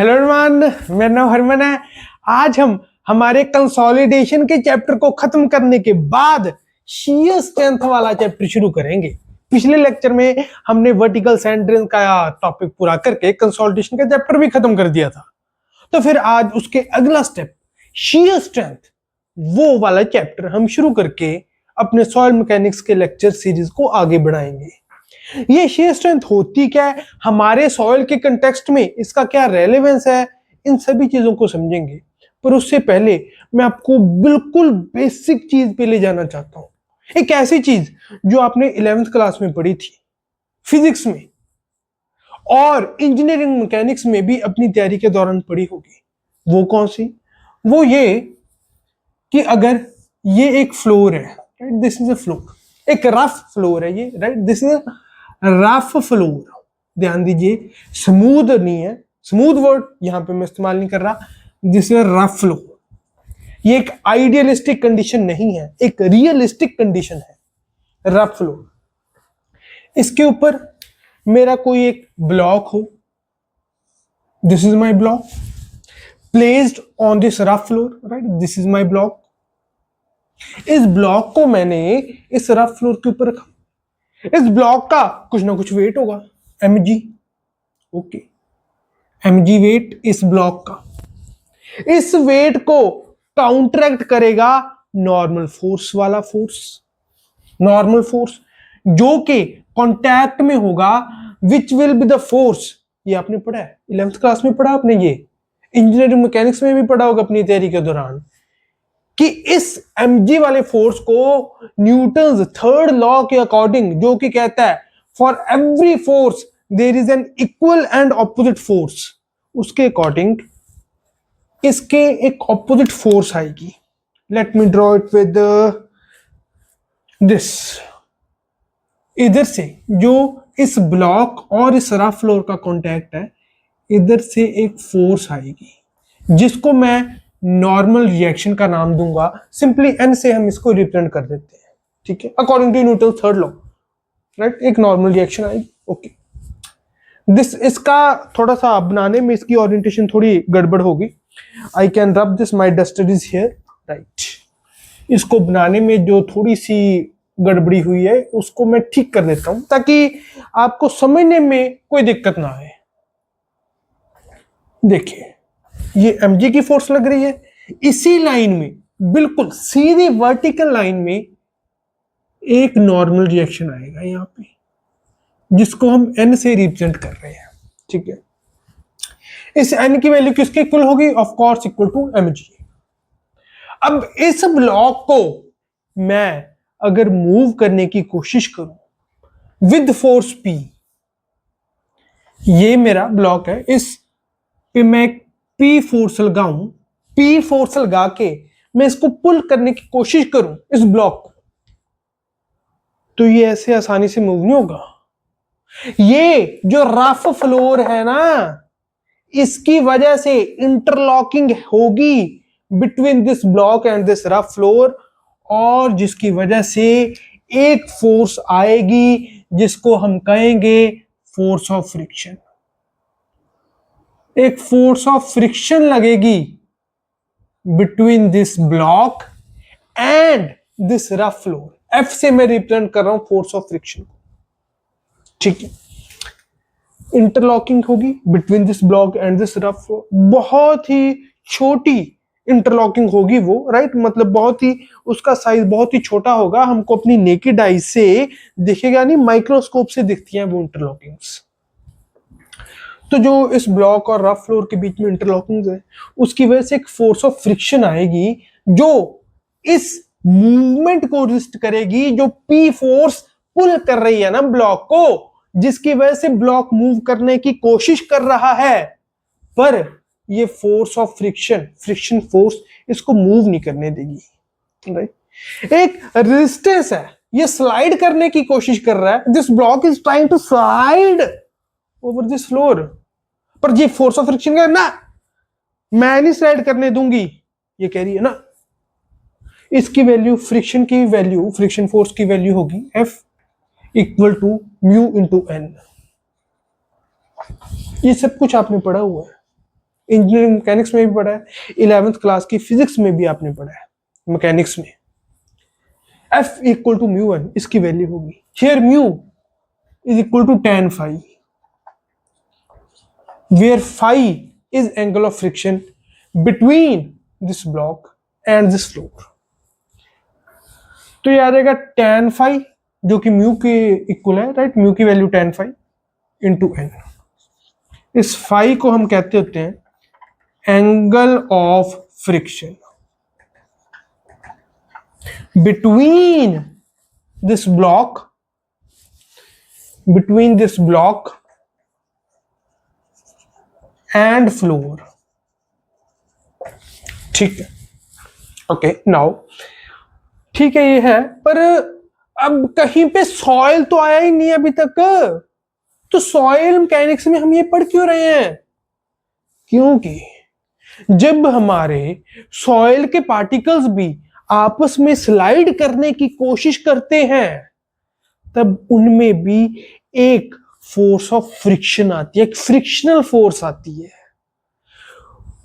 Hello everyone, मेरा नाम हरमन है। आज हम हमारे कंसोलिडेशन के चैप्टर को खत्म करने के बाद शीयर स्ट्रेंथ वाला चैप्टर शुरू करेंगे। पिछले लेक्चर में हमने वर्टिकल सेंट्रेंस का टॉपिक पूरा करके कंसोलिडेशन का चैप्टर भी खत्म कर दिया था। तो फिर आज उसके अगला स्टेप शीयर स्ट्रेंथ, वो वाला चैप्टर हम शुरू करके अपने सॉइल मैकेनिक्स के लेक्चर सीरीज को आगे बढ़ाएंगे। ये शेयर स्ट्रेंथ होती क्या है, हमारे सॉइल के कंटेक्स्ट में इसका क्या रेलेवेंस है, इन सभी चीजों को समझेंगे। पर उससे पहले मैं आपको बिल्कुल बेसिक चीज पे ले जाना चाहता हूं, एक ऐसी चीज जो आपने 11th क्लास में पढ़ी थी फिजिक्स में और इंजीनियरिंग मैकेनिक्स में भी अपनी तैयारी के दौरान पढ़ी होगी। वो कौन सी? वो ये कि अगर ये एक फ्लोर है, right, this is a floor, एक रफ फ्लोर है ये, right, this is rough floor. ध्यान दीजिए, स्मूथ नहीं है, स्मूथ वर्ड यहां पे मैं इस्तेमाल नहीं कर रहा, दिस इज रफ फ्लोर। ये एक आइडियलिस्टिक कंडीशन नहीं है, एक रियलिस्टिक कंडीशन है रफ फ्लोर। इसके ऊपर मेरा कोई एक ब्लॉक हो, this is my block, placed on this rough floor, right, this is my block. इस ब्लॉक को मैंने इस रफ फ्लोर के ऊपर रखा। इस ब्लॉक का कुछ ना कुछ वेट होगा, mg, ओके, mg वेट इस ब्लॉक का। इस वेट को काउंटरैक्ट करेगा नॉर्मल फोर्स वाला फोर्स, नॉर्मल फोर्स जो कि कांटेक्ट में होगा, which will be the force. ये आपने पढ़ा है 11th क्लास में, पढ़ा आपने, ये इंजीनियरिंग मैकेनिक्स में भी पढ़ा होगा अपनी तैयारी के दौरान, कि इस mg वाले फोर्स को न्यूटन्स थर्ड लॉ के अकॉर्डिंग, जो कि कहता है for every force there is an equal and opposite force, उसके अकॉर्डिंग इसके एक ऑपोजिट फोर्स आएगी। Let me draw it with this. इधर से जो इस ब्लॉक और इस रफ फ्लोर का कांटेक्ट है, इधर से एक फोर्स आएगी जिसको मैं नॉर्मल रिएक्शन का नाम दूंगा। सिंपली एन से हम इसको रिप्रेजेंट कर देते हैं, ठीक है, according to Newton third law, right. एक नॉर्मल रिएक्शन आएगी, ओके। दिस, इसका थोड़ा सा बनाने में इसकी ओरिएंटेशन थोड़ी गड़बड़ होगी। I can rub this, my duster is here, right. इसको बनाने में जो थोड़ी सी गड़बड़ी हुई है उसको मैं ठीक कर देता हूं ताकि आपको समझने में कोई दिक्कत ना आए। देखिए, ये mg की फोर्स लग रही है, इसी लाइन में, बिल्कुल सीधी वर्टिकल लाइन में एक नॉर्मल रिएक्शन आएगा यहां पे, जिसको हम n से रिप्रेजेंट कर रहे हैं, ठीक है। इस n की वैल्यू किसके इक्वल होगी? Of course equal to mg। अब इस ब्लॉक को मैं अगर मूव करने की कोशिश करूं विद फोर्स p, ये मेरा ब्लॉक है, इस पे मैं P फोर्स लगाऊं, P फोर्स लगा के मैं इसको पुल करने की कोशिश करूं इस ब्लॉक को, तो ये ऐसे आसानी से मूव नहीं होगा। ये जो रफ फ्लोर है ना, इसकी वजह से इंटरलॉकिंग होगी between this block and this rough floor, और जिसकी वजह से एक फोर्स आएगी जिसको हम कहेंगे फोर्स ऑफ फ्रिक्शन। एक फोर्स ऑफ फ्रिक्शन लगेगी between this block and this rough floor. F से मैं रिप्रेजेंट कर रहा हूं फोर्स ऑफ फ्रिक्शन को, ठीक है। इंटरलॉकिंग होगी between this block and this rough floor, बहुत ही छोटी इंटरलॉकिंग होगी वो, राइट, मतलब बहुत ही, उसका साइज बहुत ही छोटा होगा, हमको अपनी नेकेड आई से दिखेगा नहीं, माइक्रोस्कोप से दिखती हैं वो इंटरलॉकिंग्स। तो जो इस ब्लॉक और रफ फ्लोर के बीच में इंटरलॉकिंग है, उसकी वजह से एक फोर्स ऑफ फ्रिक्शन आएगी जो इस मूवमेंट को रेजिस्ट करेगी, जो पी फोर्स पुल कर रही है ना ब्लॉक को, जिसकी वजह से ब्लॉक मूव करने की कोशिश कर रहा है, पर ये force of friction, friction force इसको मूव नहीं करने देगी, राइट। एक रेजिस्टेंस है, ये स्लाइड करने की कोशिश कर रहा है, this block is trying to slide over this floor, पर ये फोर्स ऑफ फ्रिक्शन का ना, मैं नहीं स्लाइड करने दूंगी, ये कह रही है ना। इसकी वैल्यू, फ्रिक्शन की वैल्यू, फ्रिक्शन फोर्स की वैल्यू होगी F equal to mu into N. ये सब कुछ आपने पढ़ा हुआ है, इंजीनियरिंग मैकेनिक्स में भी पढ़ा है, 11th क्लास की फिजिक्स में भी आपने पढ़ा है मैकेनिक्स में। F equal to mu one, इसकी वैल्यू होगी, here mu is equal to tan phi, where phi is angle of friction between this block and this floor। तो ये आ जाएगा tan phi जो कि म्यू के इक्वल है, राइट, म्यू की value tan phi into n। इस phi को हम कहते होते हैं angle of friction between this block and floor। ठीक है, ओके नाउ ठीक है, ये है, पर अब कहीं पे सॉइल तो आया ही नहीं अभी तक, तो सॉइल मैकेनिक्स में हम ये पढ़ क्यों रहे हैं? क्योंकि जब हमारे सॉइल के पार्टिकल्स भी आपस में स्लाइड करने की कोशिश करते हैं तब उनमें भी एक फोर्स ऑफ फ्रिक्शन आती है, एक फ्रिक्शनल फोर्स आती है,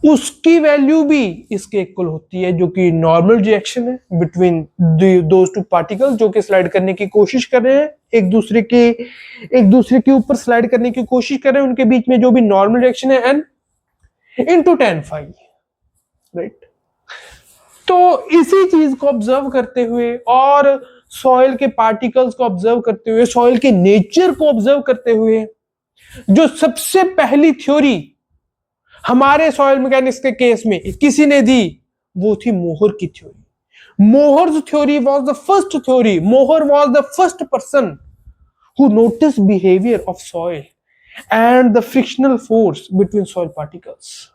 उसकी वैल्यू भी इसके इक्वल होती है, जो कि नॉर्मल रिएक्शन है बिटवीन दोज टू पार्टिकल्स जो कि स्लाइड करने की कोशिश कर रहे हैं, एक दूसरे के ऊपर स्लाइड करने की कोशिश कर रहे हैं, उनके बीच में जो भी नॉर्मल रिएक्शन है n into tan phi, right. तो इसी चीज को ऑब्जर्व करते हुए और सॉइल के पार्टिकल्स को ऑब्जर्व करते हुए, सॉइल के नेचर को ऑब्जर्व करते हुए, जो सबसे पहली थ्योरी हमारे सॉइल मैकेनिक्स के केस में किसी ने दी वो थी मोहर की theory. Mohr's theory was the first theory, Mohr was the first person who notice behaviour of soil and the frictional force between soil particles,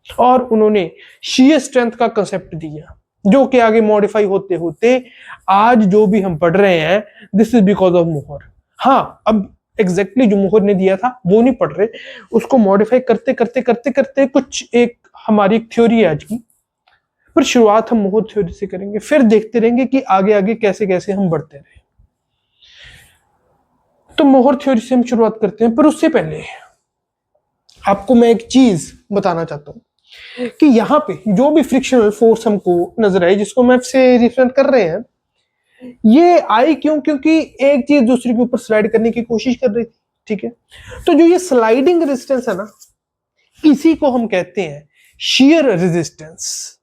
और उन्होंने शीयर स्ट्रेंथ का कंसेप्ट दिया, जो कि आगे मॉडिफाई होते होते आज जो भी हम पढ़ रहे हैं, दिस इज बिकॉज ऑफ मोहर। हाँ, अब एग्जैक्टली जो मोहर ने दिया था वो नहीं पढ़ रहे, उसको मॉडिफाई करते करते करते करते कुछ एक हमारी थ्योरी है आज की, पर शुरुआत हम मोहर थ्योरी से करेंगे, फिर देखते रहेंगे कि आगे आगे कैसे कैसे हम बढ़ते रहे। तो मोहर थ्योरी से हम शुरुआत करते हैं, पर उससे पहले आपको मैं एक चीज बताना चाहता हूं कि यहां पे जो भी फ्रिक्शनल फोर्स हमको नजर आई, जिसको मैप से रिप्रेजेंट कर रहे हैं, ये आई क्यों? क्योंकि एक चीज दूसरे के ऊपर स्लाइड करने की कोशिश कर रही थी, ठीक है। तो जो ये स्लाइडिंग रेजिस्टेंस है ना, इसी को हम कहते हैं शियर रेजिस्टेंस।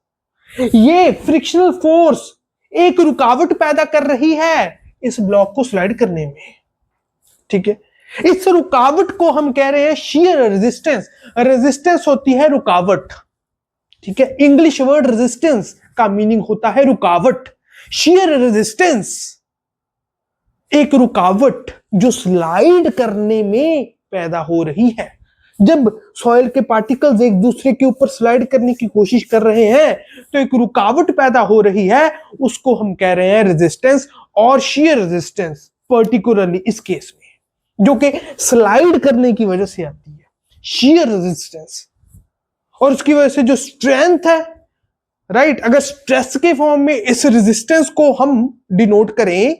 ये फ्रिक्शनल फोर्स एक रुकावट पैदा कर रही है इस ब्लॉक को स्लाइड करने में, ठीक है। इस रुकावट को हम कह रहे हैं शियर रेजिस्टेंस। रेजिस्टेंस होती है रुकावट, ठीक है। इंग्लिश वर्ड रेजिस्टेंस का मीनिंग होता है रुकावट। शियर रेजिस्टेंस एक रुकावट जो स्लाइड करने में पैदा हो रही है। जब सॉइल के पार्टिकल्स एक दूसरे के ऊपर स्लाइड करने की कोशिश कर रहे हैं तो एक रुकावट पैदा हो रही है, उसको हम कह रहे हैं रेजिस्टेंस और शियर रेजिस्टेंस, पर्टिकुलरली इस केस में जो कि स्लाइड करने की वजह से आती है, शियर रेजिस्टेंस। और उसकी वजह से जो स्ट्रेंथ है, राइट, अगर स्ट्रेस के फॉर्म में इस रेजिस्टेंस को हम डिनोट करें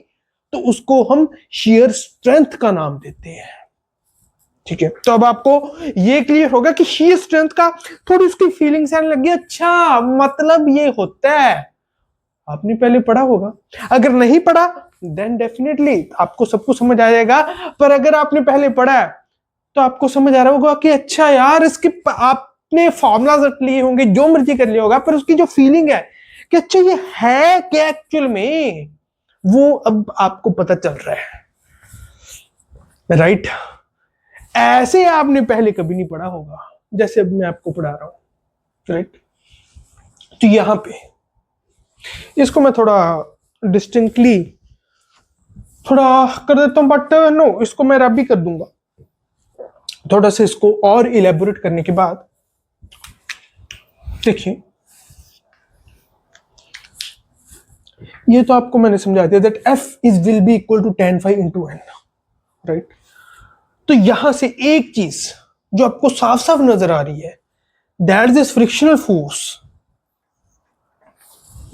तो उसको हम शियर स्ट्रेंथ का नाम देते हैं, ठीक है। तो अब आपको ये क्लियर होगा कि शियर स्ट्रेंथ का थोड़ी उसकी फीलिंग्स आने लगी, अच्छा मतलब ये होता है। आपने पहले पढ़ा होगा, अगर नहीं पढ़ा देन डेफिनेटली आपको सब कुछ समझ आ जाएगा, पर अगर आपने पहले पढ़ा है तो आपको समझ आ रहा होगा कि अच्छा यार, इसके आपने फॉर्मूलाज रख लिए होंगे, जो मर्जी कर लिया होगा, पर उसकी जो फीलिंग है कि अच्छा ये है क्या एक्चुअल में, वो अब आपको पता चल रहा है, राइट। ऐसे आपने पहले कभी नहीं पढ़ा होगा जैसे अब मैं आपको पढ़ा रहा हूं, राइट। तो यहां पे इसको मैं थोड़ा डिस्टिंक्टली थोड़ा कर देता हूं, बट नो, इसको मैं रब भी कर दूंगा थोड़ा सा। इसको और इलेबोरेट करने के बाद देखिए, ये तो आपको मैंने समझा दिया that F is will be equal to tan phi into n, राइट। तो यहां से एक चीज जो आपको साफ साफ नजर आ रही है, दैट इज फ्रिक्शनल फोर्स।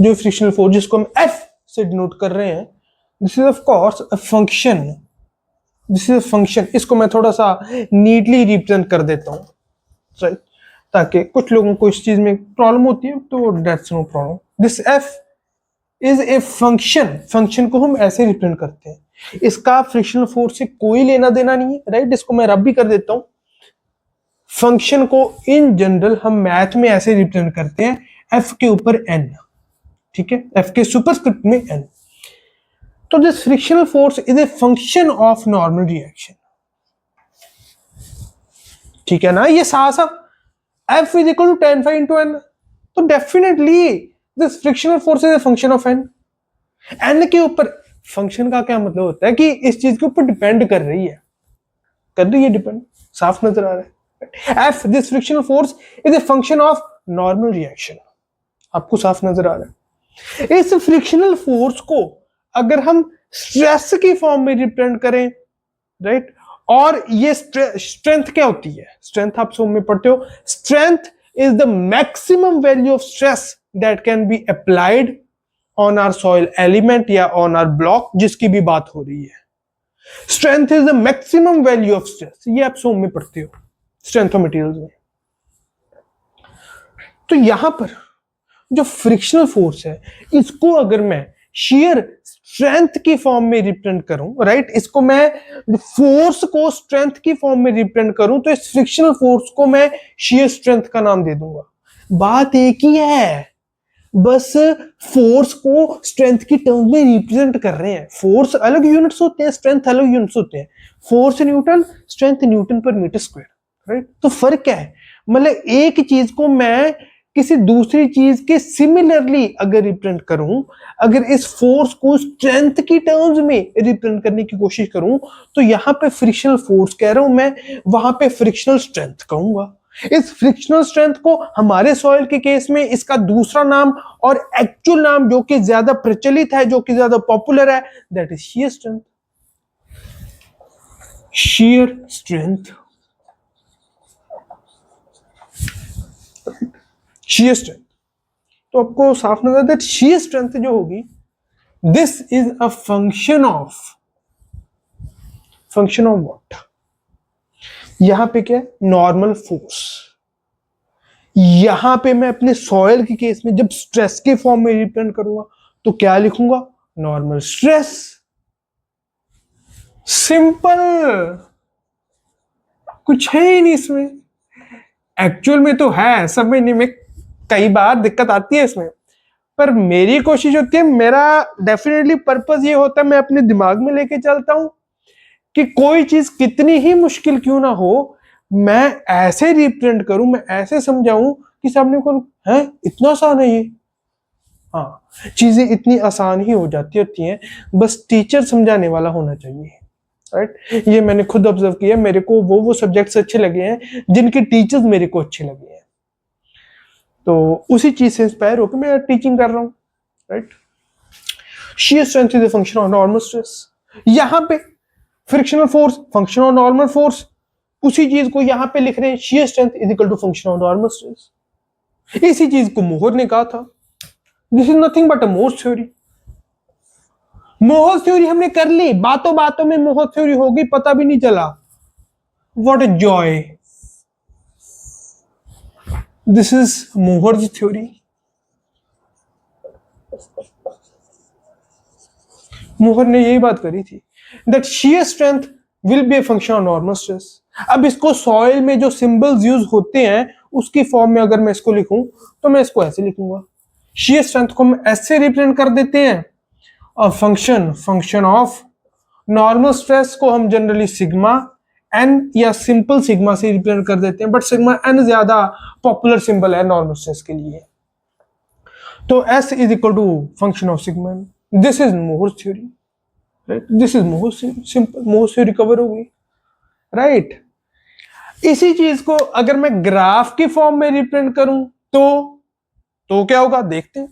जो फ्रिक्शनल फोर्स जिसको हम F से डिनोट कर रहे हैं, this is of course a function, this is a function. इसको मैं थोड़ा सा नीटली रिप्रेजेंट कर देता हूं, राइट, ताकि कुछ लोगों को इस चीज में प्रॉब्लम होती है, तो that's no problem. This F is a function, function को हम ऐसे रिप्रेजेंट करते हैं, इसका फ्रिक्शनल फोर्स से कोई लेना देना नहीं है, राइट। इसको मैं रब भी कर देता हूं। फंक्शन को इन जनरल हम मैथ में ऐसे रिप्रेजेंट करते हैं, एफ के ऊपर एन, ठीक है, एफ के सुपरस्क्रिप्ट में एन। तो this frictional force is a function of normal reaction, ठीक है ना। ये सा F is equal to tan phi into N, तो definitely this frictional force is a function of N. N के ऊपर फंक्शन का क्या मतलब होता है कि इस चीज के ऊपर डिपेंड कर रही है, कर रही है डिपेंड, साफ नजर आ रहा है। F, this frictional force is a function of normal reaction, आपको साफ नजर आ रहा है। इस फ्रिक्शनल फोर्स को अगर हम स्ट्रेस की फॉर्म में रिप्रेजेंट करें, राइट, और ये स्ट्रेंथ क्या होती है, स्ट्रेंथ आप सब में पढ़ते हो, strength is the maximum value of stress that can be applied on our soil element या ऑन आवर ब्लॉक, जिसकी भी बात हो रही है। Strength is the maximum value of stress, ये आप सब में पढ़ते हो स्ट्रेंथ ऑफ मटेरियल्स में। तो यहां पर जो फ्रिक्शनल फोर्स है, इसको अगर मैं shear स्ट्रेंथ की फॉर्म में रिप्रेजेंट करूं, राइट, इसको मैं फोर्स को स्ट्रेंथ की फॉर्म में रिप्रेजेंट करूं, तो इस फ्रिक्शनल फोर्स को मैं shear स्ट्रेंथ का नाम दे दूंगा। बात एक ही है, बस फोर्स को स्ट्रेंथ की टर्म में रिप्रेजेंट कर रहे हैं। फोर्स अलग यूनिट्स होते हैं, स्ट्रेंथ अलग यूनिट्स होते हैं। फोर्स न्यूटन, स्ट्रेंथ न्यूटन पर मीटर स्क्वायर, राइट। तो फर्क क्या है, मतलब एक चीज को मैं किसी दूसरी चीज के सिमिलरली अगर रिप्रेजेंट करूं, अगर इस फोर्स को स्ट्रेंथ की टर्म्स में रिप्रेजेंट करने की कोशिश करूं, तो यहां पे फ्रिक्शनल फोर्स कह रहा हूं मैं, वहां पे फ्रिक्शनल स्ट्रेंथ कहूंगा। इस फ्रिक्शनल स्ट्रेंथ को हमारे सॉइल के केस में इसका दूसरा नाम और एक्चुअल नाम जो कि ज्यादा प्रचलित है, जो कि ज्यादा पॉपुलर है, that is shear strength. shear strength, shear strength, तो आपको साफ नजर आता है shear स्ट्रेंथ जो होगी, this is a function of what, यहां पे क्या है, नॉर्मल फोर्स। यहां पे मैं अपने सॉइल के केस में जब स्ट्रेस के फॉर्म में रिप्रेजेंट करूंगा, तो क्या लिखूंगा, नॉर्मल स्ट्रेस। सिंपल, कुछ है ही नहीं इसमें। एक्चुअल में तो है, समझने में कई बार दिक्कत आती है इसमें, पर मेरी कोशिश होती है, मेरा डेफिनेटली पर्पस ये होता है, मैं अपने दिमाग में लेके चलता हूं कि कोई चीज कितनी ही मुश्किल क्यों ना हो, मैं ऐसे रिप्रेजेंट करूं, मैं ऐसे समझाऊं कि सामने को है इतना आसान है ये। हाँ, चीजें इतनी आसान ही हो जाती होती हैं, बस टीचर समझाने वाला होना चाहिए, राइट। ये मैंने खुद ऑब्जर्व किया, मेरे को वो सब्जेक्ट्स अच्छे लगे हैं जिनके टीचर्स मेरे को अच्छे लगे हैं, तो उसी चीज से इंस्पायर होकर मैं टीचिंग कर रहा हूं, right. shear strength is a function of normal stress। यहां पे frictional force function of normal force, उसी चीज को यहां पे लिख रहे हैं, shear strength is equal to function of normal stress। इसी चीज को मोहर ने कहा था, this is nothing but a Mohr's theory. Mohr's theory हमने कर ली, बातों बातों में मोहर्स थ्योरी हो गई, पता भी नहीं चला। What a joy, this is Mohr's theory. मोहर ने यही बात करी थी, that shear strength will be a function of normal stress। अब इसको सॉइल में जो सिंबल्स यूज होते हैं उसकी फॉर्म में अगर मैं इसको लिखूं, तो मैं इसको ऐसे लिखूंगा, shear strength को हम ऐसे रिप्रेजेंट कर देते हैं, और फंक्शन ऑफ नॉर्मल स्ट्रेस को हम जनरली सिग्मा एन या सिंपल सिग्मा से रिप्रेजेंट कर देते हैं, बट सिग्मा एन ज्यादा पॉपुलर सिंबल है नॉर्मल स्ट्रेस के लिए। तो S is equal to function of sigma N. This is Mohr's theory, right, this is Mohr's theory, simple Mohr's theory cover होगी, राइट। इसी चीज को अगर मैं ग्राफ की फॉर्म में रिप्रेजेंट करूं, तो क्या होगा देखते हैं।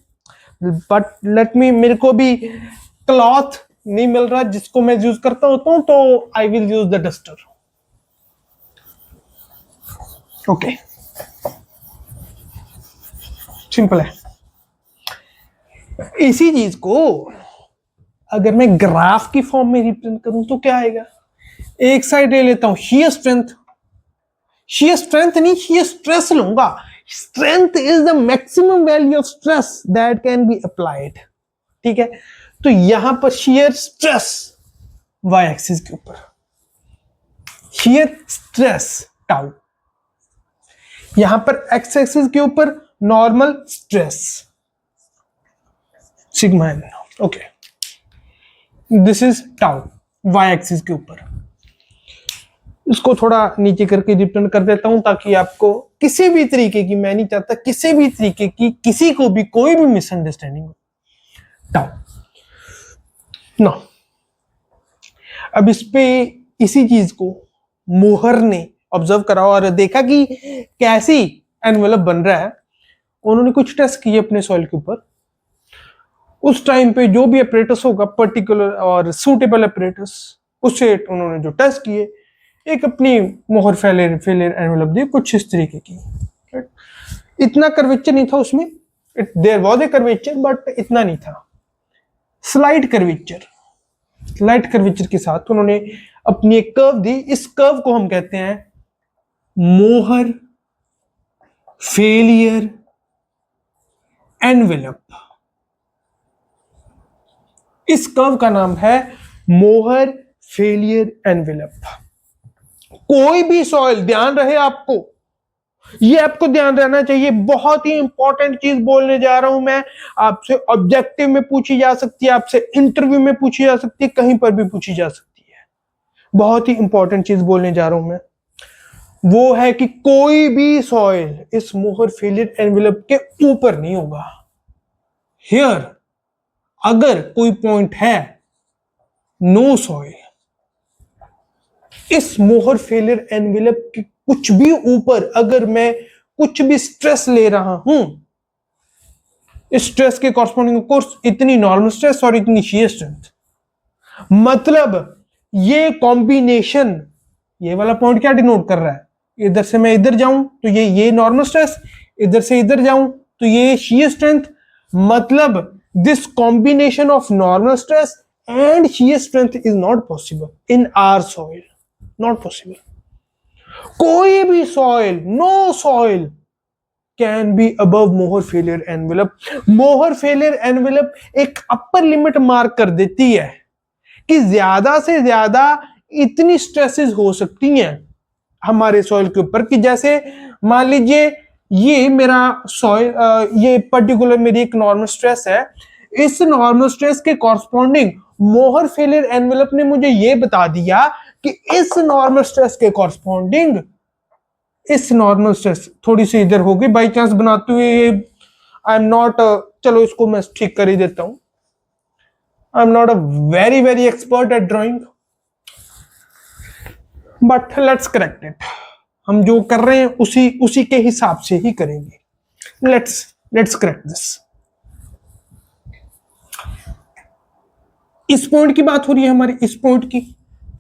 बट लेट मी, मेरे को भी क्लॉथ नहीं मिल रहा जिसको मैं यूज करता होता हूं, तो I will use the duster. Okay, simple है। इसी चीज को अगर मैं ग्राफ की फॉर्म में रिप्रेजेंट करूं, तो क्या आएगा, एक साइड ले लेता हूं shear स्ट्रेंथ, shear strength नहीं, shear stress लूंगा. Strength is the maximum value of stress that can be applied. ठीक है, तो यहां पर shear stress y एक्सिस के ऊपर, shear stress टाउ, यहां पर x एक्सिस के ऊपर normal stress sigma N. Okay, this is tau y axis के ऊपर. इसको थोड़ा नीचे करके रिटर्न कर देता हूं ताकि आपको किसी भी तरीके की, मैं नहीं चाहता किसी भी तरीके की किसी को भी कोई भी मिसअंडरस्टैंडिंग हो. टाउ ना, अब इस पे इसी चीज को मोहर ने ऑब्जर्व करा और देखा कि कैसी एनवेलप बन रहा है. उन्होंने कुछ टेस्ट किए अपने सॉइल के ऊपर. उस टाइम पे जो भी अपरेटस होगा पर्टिकुलर और सूटेबल अपरेटस, उससे उन्होंने जो टेस्ट किए, एक अपनी मोहर फेलियर एनवेलप दी कुछ इस तरीके की. इतना कर्वेचर नहीं था उसमें, there was a curvature but इतना नहीं था. स्लाइड कर्वेचर के साथ उन्होंने अपनी एक कर्व दी. इस कर्व को हम कहते हैं मोहर फेलियर एनवेलप. इस कर्व का नाम है मोहर फेलियर एनवेलप. कोई भी सॉइल, ध्यान रहे आपको, ये आपको ध्यान रहना चाहिए, बहुत ही इंपॉर्टेंट चीज बोलने जा रहा हूं मैं. आपसे ऑब्जेक्टिव में पूछी जा सकती है, आपसे इंटरव्यू में पूछी जा सकती है, कहीं पर भी पूछी जा सकती है. बहुत ही इंपॉर्टेंट चीज बोलने जा रहा हूं मैं, वो है कि कोई भी सॉइल इस मोहर फेलियर एनवेलप के ऊपर नहीं होगा. हियर अगर कोई पॉइंट है, नो सॉइल इस मोहर फेलियर एनवेलप के कुछ भी ऊपर, अगर मैं कुछ भी स्ट्रेस ले रहा हूं, इस स्ट्रेस के कॉरस्पॉन्डिंग कोर्स इतनी नॉर्मल स्ट्रेस और इतनी शीयर स्ट्रेंथ, मतलब ये कॉम्बिनेशन, ये वाला पॉइंट क्या डिनोट कर रहा है, इधर से मैं इधर जाऊं तो ये नॉर्मल स्ट्रेस, इधर से इधर जाऊं तो ये शीयर स्ट्रेंथ. मतलब this combination of normal stress and shear strength is not possible in our soil, not possible. कोई भी soil, no soil can be above Mohr failure envelope. Mohr failure envelope एक अपर लिमिट मार्क कर देती है कि ज्यादा से ज्यादा इतनी स्ट्रेसेस हो सकती हैं हमारे सॉइल के ऊपर, कि जैसे मान लीजिए ये मेरा सॉइल, ये पर्टिकुलर मेरी एक नॉर्मल स्ट्रेस है. इस नॉर्मल स्ट्रेस के कॉरस्पॉन्डिंग मोहर फेलियर एनवेलप ने मुझे ये बता दिया कि इस नॉर्मल स्ट्रेस के कॉरस्पॉन्डिंग इस नॉर्मल स्ट्रेस थोड़ी सी इधर होगी बाई चांस बनाते हुए, आई एम नॉट, चलो इसको मैं ठीक कर ही देता हूं. I am not a very very expert at drawing, but let's correct it. हम जो कर रहे हैं उसी के हिसाब से ही करेंगे. Let's correct this. इस पॉइंट की बात हो रही है हमारी, इस पॉइंट की,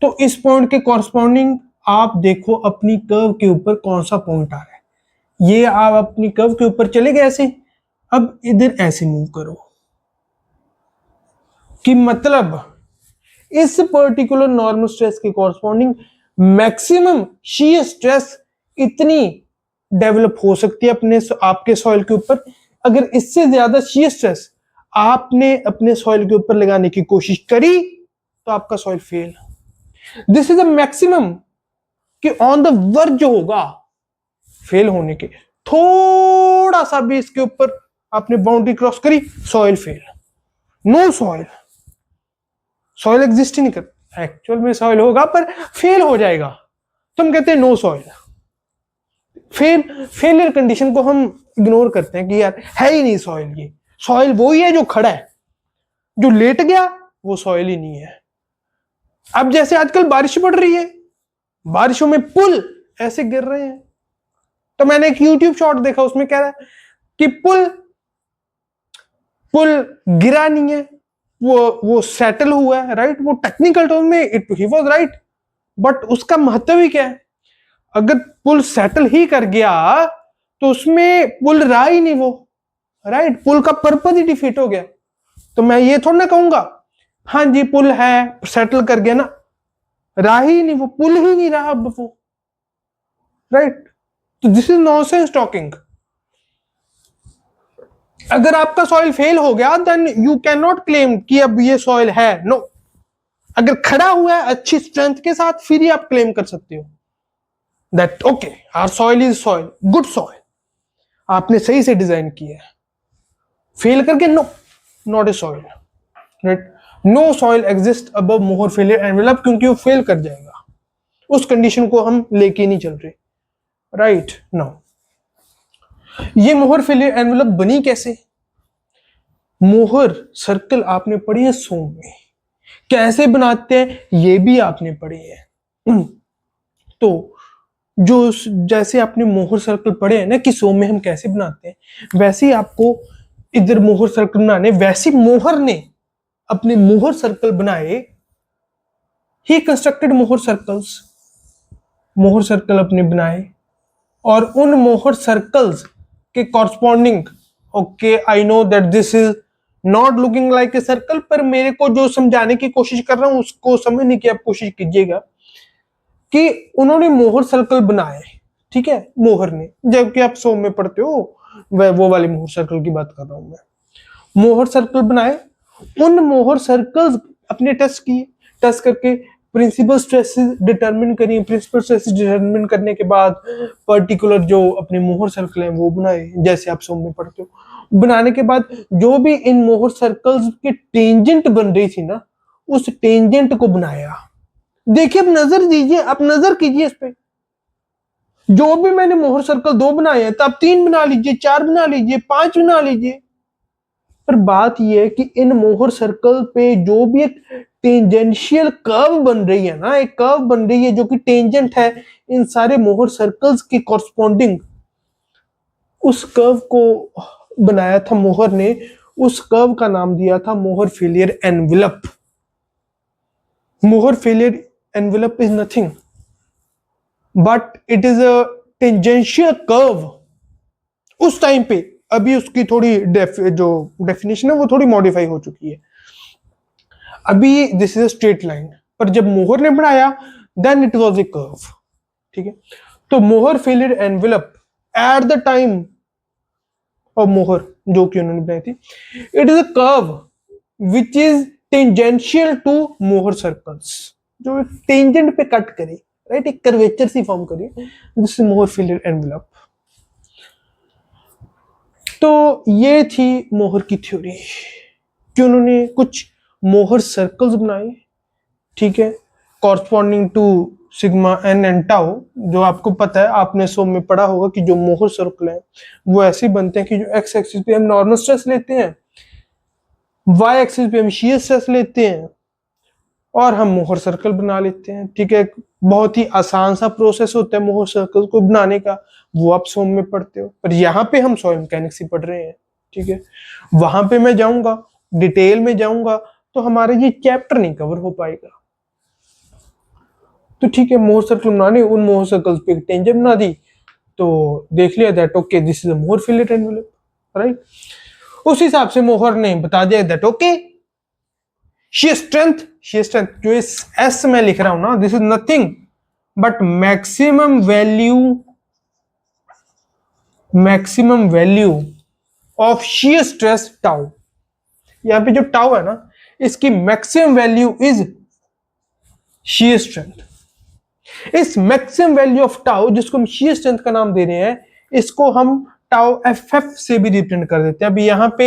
तो इस पॉइंट के कॉरस्पॉन्डिंग आप देखो अपनी कर्व के ऊपर कौन सा पॉइंट आ रहा है. ये आप अपनी कर्व के ऊपर चले गए ऐसे, अब इधर ऐसे मूव करो कि मतलब इस पर्टिकुलर नॉर्मल स्ट्रेस के कॉरस्पॉन्डिंग मैक्सिमम शीयर स्ट्रेस इतनी डेवलप हो सकती है अपने आपके सॉइल के ऊपर. अगर इससे ज्यादा शीयर स्ट्रेस आपने अपने सॉइल के ऊपर लगाने की कोशिश करी तो आपका soil fail. This is a maximum कि ऑन द वर्ज होगा फेल होने के. थोड़ा सा भी इसके ऊपर आपने बाउंड्री क्रॉस करी, soil fail. No soil, soil exist ही नहीं कर, एक्चुअल में सॉइल होगा पर फेल हो जाएगा, तो हम कहते हैं नो सॉइल. फेलियर कंडीशन को हम इग्नोर करते हैं कि यार है ही नहीं सॉइल. ये सॉइल वही है जो खड़ा है, जो लेट गया वो सॉइल ही नहीं है. अब जैसे आजकल बारिश पड़ रही है, बारिशों में पुल ऐसे गिर रहे हैं, तो मैंने एक YouTube शॉट देखा, उसमें कह रहा है कि पुल गिरा नहीं है, वो सेटल हुआ है. राइट, वो टेक्निकल टर्म में ही वाज राइट, बट उसका महत्व ही क्या है. अगर पुल सेटल ही कर गया तो उसमें पुल रहा ही नहीं वो. राइट, पुल का पर्पस ही डिफीट हो गया. तो मैं ये थोड़ा ना कहूंगा हाँ जी पुल है, सेटल कर गया ना, रहा ही नहीं वो, पुल ही नहीं रहा अब वो. राइट? तो दिस इज नॉनसेंस टॉकिंग। अगर आपका सॉइल फेल हो गया देन यू कैन नॉट क्लेम कि अब ये सॉइल है, नो। अगर खड़ा हुआ है अच्छी स्ट्रेंथ के साथ फिर ही आप क्लेम कर सकते हो that okay our soil is soil, good soil, आपने सही से डिजाइन किया है। फेल करके no, not a soil, right? No soil exist above Mohr failure envelope, क्योंकि वो फेल कर जाएगा, उस कंडीशन को हम लेके नहीं चल रहे, राइट? नो, ये मोहर फेलियर एनवेलप बनी कैसे? मोहर सर्कल आपने पढ़ी है सोम में, कैसे बनाते हैं ये भी आपने पढ़ी है। तो जो जैसे आपने मोहर सर्कल पढ़े हैं ना कि सोम में हम कैसे बनाते हैं, वैसे ही आपको इधर मोहर सर्कल बनाने, वैसे मोहर ने अपने मोहर सर्कल बनाए। ही कंस्ट्रक्टेड मोहर सर्कल्स, मोहर सर्कल अपने बनाए और उन मोहर सर्कल्स के corresponding, okay I know that this is not looking like a circle, पर मेरे को जो समझाने की कोशिश कर रहा हूं उसको समझने की आप कोशिश कीजिएगा कि उन्होंने मोहर सर्कल बनाए, ठीक है? मोहर ने, जबकि आप सोम में पढ़ते हो वो वाले मोहर सर्कल की बात कर रहा हूं मैं। मोहर सर्कल बनाए, उन मोहर सर्कल्स अपने टेस्ट किए, टेस्ट करके प्रिंसिपल स्ट्रेसेस डिटरमिन करिए, प्रिंसिपल स्ट्रेसेस डिटरमिन करने के बाद पर्टिकुलर जो अपने मोहर सर्कल हैं वो बनाए, जैसे आप सोम में पढ़ते हो। बनाने के बाद जो भी इन मोहर सर्कल्स की टेंजेंट बन रही थी ना, उस टेंजेंट को बनाया। देखिए, अब नजर दीजिए, आप नजर कीजिए इस पे। जो भी मैंने मोहर सर्कल 2 बनाए हैं, तो आप 3 बना लीजिए, 4 बना लीजिए, 5 बना लीजिए। पर बात यह है कि इन मोहर सर्कल पे जो भी एक टेंजेंशियल कर्व बन रही है ना, एक कर्व बन रही है जो कि टेंजेंट है इन सारे मोहर सर्कल्स के कॉरस्पॉन्डिंग, उस कर्व को बनाया था मोहर ने। उस कर्व का नाम दिया था मोहर failure envelope. Mohr failure envelope is nothing but it is a tangential curve. उस टाइम पे, अभी उसकी थोड़ी जो डेफिनेशन है वो थोड़ी मॉडिफाई हो चुकी है। अभी this is a straight line, पर जब मोहर ने बनाया then it was a curve, ठीक है? तो Mohr failure envelope at the time of Mohr जो कि उन्होंने बनाई थी, it is a curve which is tangential to Mohr circles, जो एक टेंजेंट पे कट करे, राइट? एक कर्वेचर सी फॉर्म करे, this is Mohr failure envelope. तो ये थी मोहर की थ्योरी कि उन्होंने कुछ मोहर सर्कल्स बनाए, ठीक है, corresponding to sigma N and tau. जो आपको पता है, आपने सोम में पढ़ा होगा कि जो मोहर सर्कल है वो ऐसे बनते हैं कि जो एक्स एक्सिस पे हम नॉर्मल स्ट्रेस लेते हैं, वाई एक्सिस पे हम शियर स्ट्रेस लेते हैं और हम मोहर सर्कल बना लेते हैं, ठीक है? बहुत ही आसान सा प्रोसेस होता है मोहर सर्कल को बनाने का, वो आप सोम में पढ़ते हो। पर यहाँ पे हम सॉइल मैकेनिक्स ही पढ़ रहे हैं, ठीक है? वहां पे मैं जाऊंगा, डिटेल में जाऊंगा, तो हमारा ये चैप्टर नहीं कवर हो पाएगा। तो ठीक है, मोहर सर्कल बनाने, उन मोहर सर्कल्स पे टेंजेंट बना दी, तो देख लिया दैट ओके दिस इज अ मोहर फेलियर एनवेलप, राइट? उस हिसाब से मोहर ने बता दिया दैट ओके shear strength जो इस एस में लिख रहा हूं ना, this is nothing but maximum value of shear stress tau. यहां पे जो टाउ है ना, इसकी maximum value is shear strength। इस मैक्सिमम वैल्यू ऑफ टाउ, जिसको हम shear strength का नाम दे रहे हैं, इसको हम टाउ एफ एफ से भी रिप्रेजेंट कर देते हैं। अभी यहां पे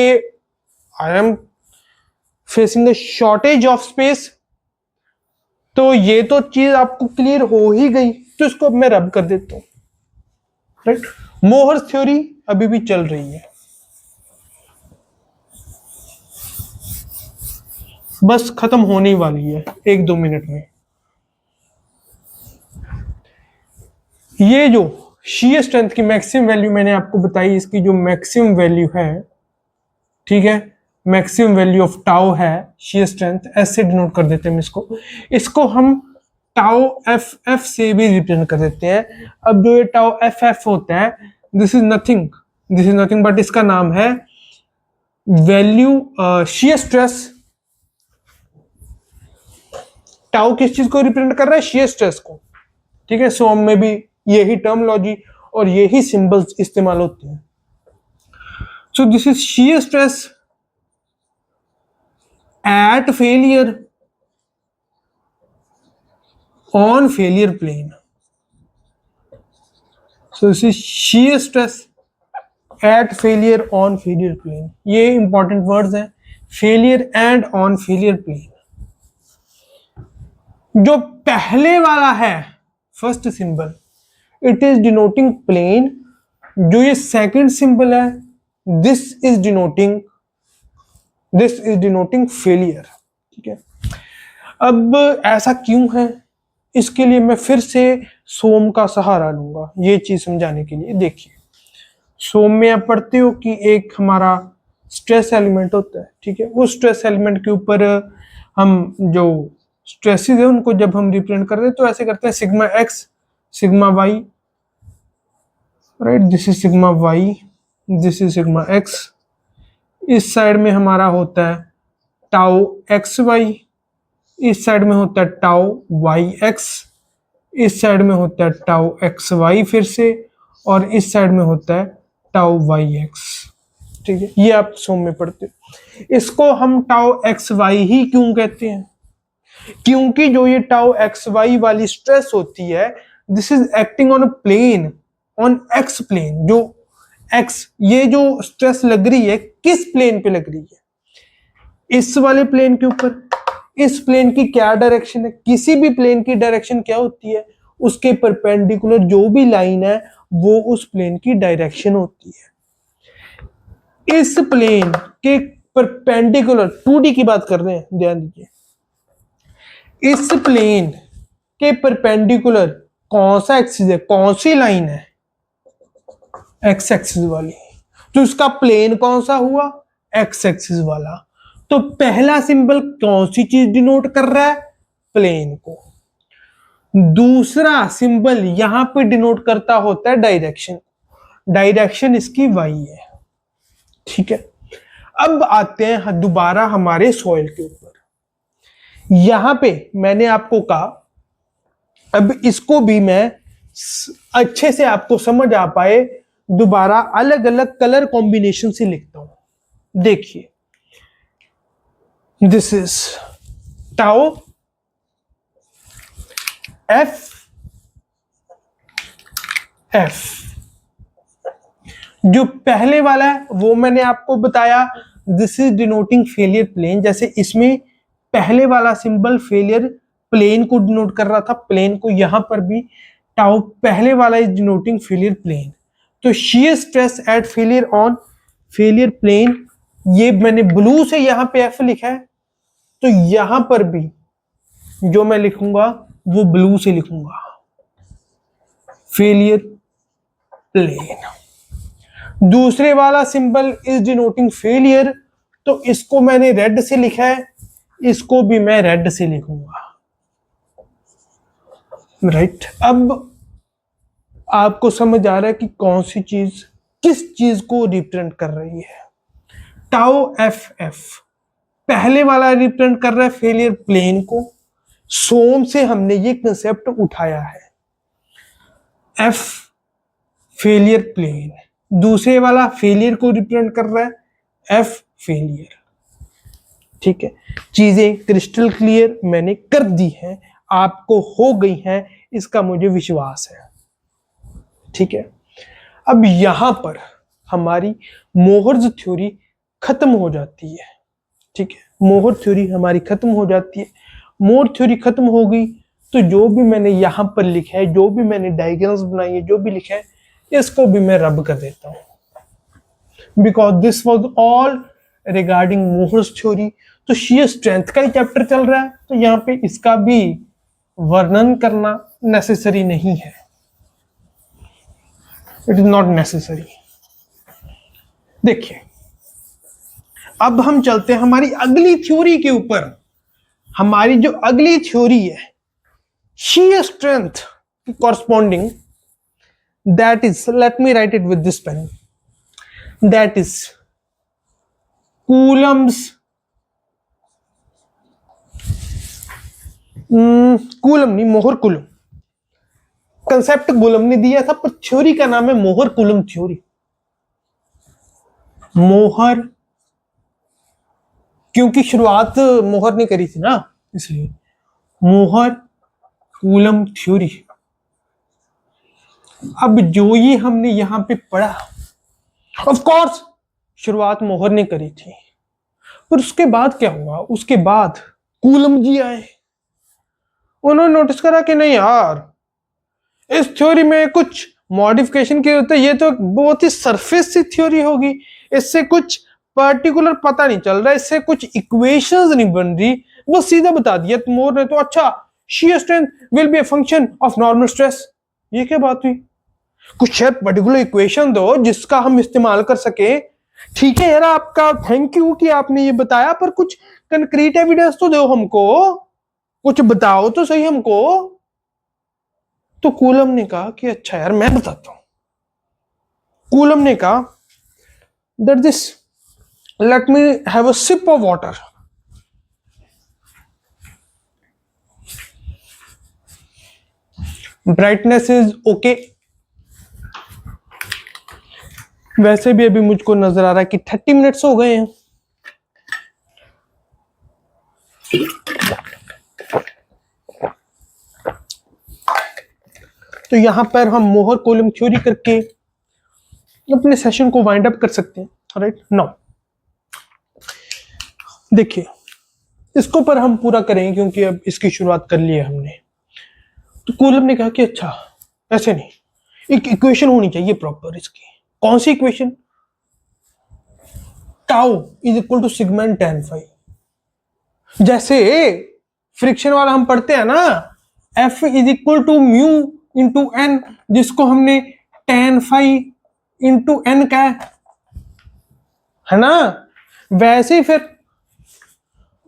I am facing the shortage of space, तो ये तो चीज आपको क्लियर हो ही गई, तो इसको अब मैं रब कर देता हूं, राइट? मोहर थ्योरी अभी भी चल रही है, बस खत्म होने वाली है 1-2 मिनट में। ये जो शीयर स्ट्रेंथ की मैक्सिमम वैल्यू मैंने आपको बताई, इसकी जो मैक्सिमम वैल्यू है, ठीक है, मैक्सिमम वैल्यू ऑफ टाउ है शीयर स्ट्रेंथ, ऐसे डिनोट कर देते हैं इसको हम टाउ एफ एफ से भी रिप्रेजेंट कर देते हैं। अब जो ये टाउ एफ एफ होता है, दिस इज नथिंग बट इसका नाम है वैल्यू शीयर स्ट्रेस। टाउ किस चीज को रिप्रेजेंट कर रहा है? शीयर स्ट्रेस को, ठीक है? सोम में भी यही टर्मोलॉजी और यही सिंबल्स इस्तेमाल होते हैं। So this is shear stress at failure on failure plane. So this is shear stress at failure on failure plane. ये इंपॉर्टेंट वर्ड्स हैं, failure and on failure plane. जो पहले वाला है first symbol, it is denoting plane. जो ये second symbol है, this is denoting failure. ठीक है, अब ऐसा क्यों है, इसके लिए मैं फिर से सोम का सहारा लूंगा ये चीज समझाने के लिए। देखिए, सोम में आप पढ़ते हो कि एक हमारा स्ट्रेस एलिमेंट होता है। ठीक है, उस स्ट्रेस एलिमेंट के ऊपर हम जो स्ट्रेसेस है उनको जब हम रिप्रेजेंट करते हैं तो ऐसे करते हैं sigma X, sigma Y, right, this is sigma Y, this is sigma X. इस साइड में हमारा होता है टाउ एक्स वाई, इस साइड में होता है टाउ वाई एक्स, इस साइड में होता है टाउ एक्स वाई फिर से, और इस साइड में होता है टाउ वाई एक्स। ठीक है, ये आप सोम में पढ़ते हो। इसको हम टाउ एक्स वाई ही क्यों कहते हैं, क्योंकि जो ये टाउ एक्स वाई वाली स्ट्रेस होती है, this is acting on a plane, on X plane. जो एक्स, ये जो स्ट्रेस लग रही है किस प्लेन पे लग रही है, इस वाले प्लेन के ऊपर। इस प्लेन की क्या डायरेक्शन है, किसी भी प्लेन की डायरेक्शन क्या होती है, उसके परपेंडिकुलर जो भी लाइन है वो उस प्लेन की डायरेक्शन होती है। इस प्लेन के परपेंडिकुलर, 2D की बात कर रहे हैं, ध्यान दीजिए, इस प्लेन के परपेंडिकुलर कौन सा एक्सिस है, कौन सी लाइन है, एक्स एक्सिस वाली। तो इसका प्लेन कौन सा हुआ, एक्स एक्सिस वाला। तो पहला सिंबल कौन सी चीज डिनोट कर रहा है, प्लेन को। दूसरा सिंबल यहां पे डिनोट करता होता है डायरेक्शन, डायरेक्शन इसकी वाई है। ठीक है, अब आते हैं दोबारा हमारे सॉइल के ऊपर। यहां पे मैंने आपको कहा, अब इसको भी मैं अच्छे से आपको समझ आ पाए दोबारा अलग अलग कलर कॉम्बिनेशन से लिखता हूं। देखिए, this is tau F F. जो पहले वाला है वो मैंने आपको बताया, this is denoting failure plane. जैसे इसमें पहले वाला सिंबल फेलियर प्लेन को डिनोट कर रहा था, प्लेन को, यहां पर भी टाउ पहले वाला इज डिनोटिंग फेलियर प्लेन। तो shear stress at failure on failure plane, ये मैंने ब्लू से यहां पे एफ लिखा है, तो यहां पर भी जो मैं लिखूंगा वो ब्लू से लिखूंगा, फेलियर प्लेन। दूसरे वाला सिंबल इज डिनोटिंग फेलियर, तो इसको मैंने रेड से लिखा है, इसको भी मैं रेड से लिखूंगा, राइट। अब आपको समझ आ रहा है कि कौन सी चीज किस चीज को रिप्रेजेंट कर रही है। टाउ एफ एफ पहले वाला रिप्रेजेंट कर रहा है फेलियर प्लेन को, सोम से हमने ये कंसेप्ट उठाया है। एफ फेलियर प्लेन, दूसरे वाला फेलियर को रिप्रेजेंट कर रहा है, एफ फेलियर। ठीक है, चीजें क्रिस्टल क्लियर मैंने कर दी हैं, आपको हो गई हैं, इसका मुझे विश्वास है। ठीक है, अब यहां पर हमारी मोहर्स थ्योरी खत्म हो जाती है। ठीक है, मोहर थ्योरी हमारी खत्म हो जाती है। मोहर थ्योरी खत्म हो गई तो जो भी मैंने यहां पर लिखा है, जो भी मैंने डायग्राम्स बनाई है, जो भी लिखा है, इसको भी मैं रब कर देता हूं, because this was all regarding Mohr's theory. तो shear स्ट्रेंथ का ही चैप्टर चल रहा है, तो यहाँ पे इसका भी वर्णन करना नेसेसरी नहीं है, इट इज नॉट नेसेसरी। देखिए, अब हम चलते हैं हमारी अगली थ्योरी के ऊपर। हमारी जो अगली थ्योरी है shear strength corresponding, that is, let me write it with this pen, that is Coulomb's coulomb नहीं, मोहर कूलम, कंसेप्ट कूलम ने दिया था, पर थ्योरी का नाम है मोहर कूलम थ्योरी। मोहर, क्योंकि शुरुआत मोहर ने करी थी ना, इसलिए मोहर कूलम थ्योरी। अब जो ये हमने यहां पे पढ़ा, ऑफ कोर्स शुरुआत मोहर ने करी थी, पर उसके बाद क्या हुआ? उसके बाद कूलम जी आए, उन्होंने नोटिस करा कि नहीं यार, इस थ्योरी में कुछ मॉडिफिकेशन की होता है, ये तो बहुत ही सरफेस सी थ्योरी होगी, इससे कुछ पर्टिकुलर पता नहीं चल रहा, इससे कुछ इक्वेशंस नहीं बन रही। वो सीधा बता दिया मोर ने तो, अच्छा shear strength will be a function of normal stress। ये क्या बात हुई? कुछ शायद पर्टिकुलर इक्वेशन दो जिसका हम इस्तेमाल कर सके। ठीक है यार, आपका थैंक यू कि आपने ये बताया, पर कुछ कंक्रीट एविडेंस तो दो हमको, कुछ बताओ तो सही हमको। तो कूलम ने कहा कि अच्छा यार मैं बताता हूं। कूलम ने कहा that this, let me have a sip of water. Brightness is okay. वैसे भी अभी मुझको नजर आ रहा है कि 30 मिनट्स हो गए हैं। तो यहां पर हम मोहर कूलम थ्योरी करके अपने सेशन को वाइंड अप कर सकते हैं। राइट नाउ देखिए, इसको पर हम पूरा करेंगे क्योंकि अब इसकी शुरुआत कर ली है हमने। तो कूलम ने कहा कि अच्छा ऐसे नहीं, एक इक्वेशन होनी चाहिए प्रॉपर इसकी। कौन सी equation? Tau is equal to sigma in tan phi। जैसे फ्रिक्शन वाला हम पढ़ते हैं ना, F is equal to mu into N, जिसको हमने tan phi इंटू एन कहा है ना। वैसे ही फिर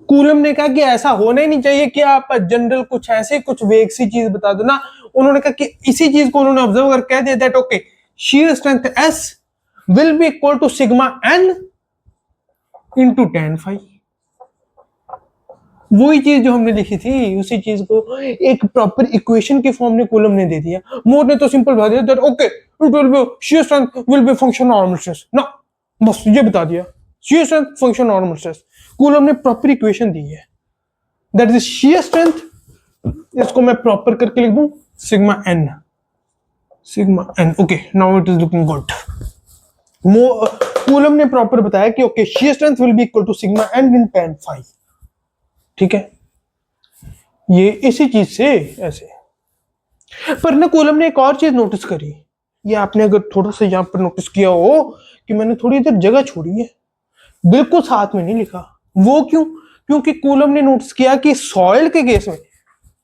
कूलम ने कहा कि ऐसा होना ही नहीं चाहिए कि आप जनरल कुछ ऐसे कुछ वेग सी चीज बता दो ना। उन्होंने कहा कि इसी चीज को उन्होंने ऑब्जर्व करके कह दिया that okay shear strength S will be equal to sigma n into tan phi। वही चीज जो हमने लिखी थी, उसी चीज को एक प्रॉपर इक्वेशन की फॉर्म में कूलम ने दे दिया। मोर ने तो सिंपल बता दिया that okay it will be shear strength will be function of normal stress ना, बस ये बता दिया shear strength function of normal stress। Coulomb ने प्रॉपर इक्वेशन दी है, दैट इज shear strength, इसको मैं प्रॉपर करके लिख दूं sigma N, sigma N. Okay now it is looking good. Coulomb ने प्रॉपर बताया कि okay shear strength will be equal to sigma n in tan phi। ठीक है, ये इसी चीज से ऐसे। पर ना कूलम ने एक और चीज नोटिस करी, ये आपने अगर थोड़ा सा यहां पर नोटिस किया हो कि मैंने थोड़ी इधर जगह छोड़ी है, बिल्कुल साथ में नहीं लिखा। वो क्यों? क्योंकि कूलम ने नोटिस किया कि सॉइल के केस में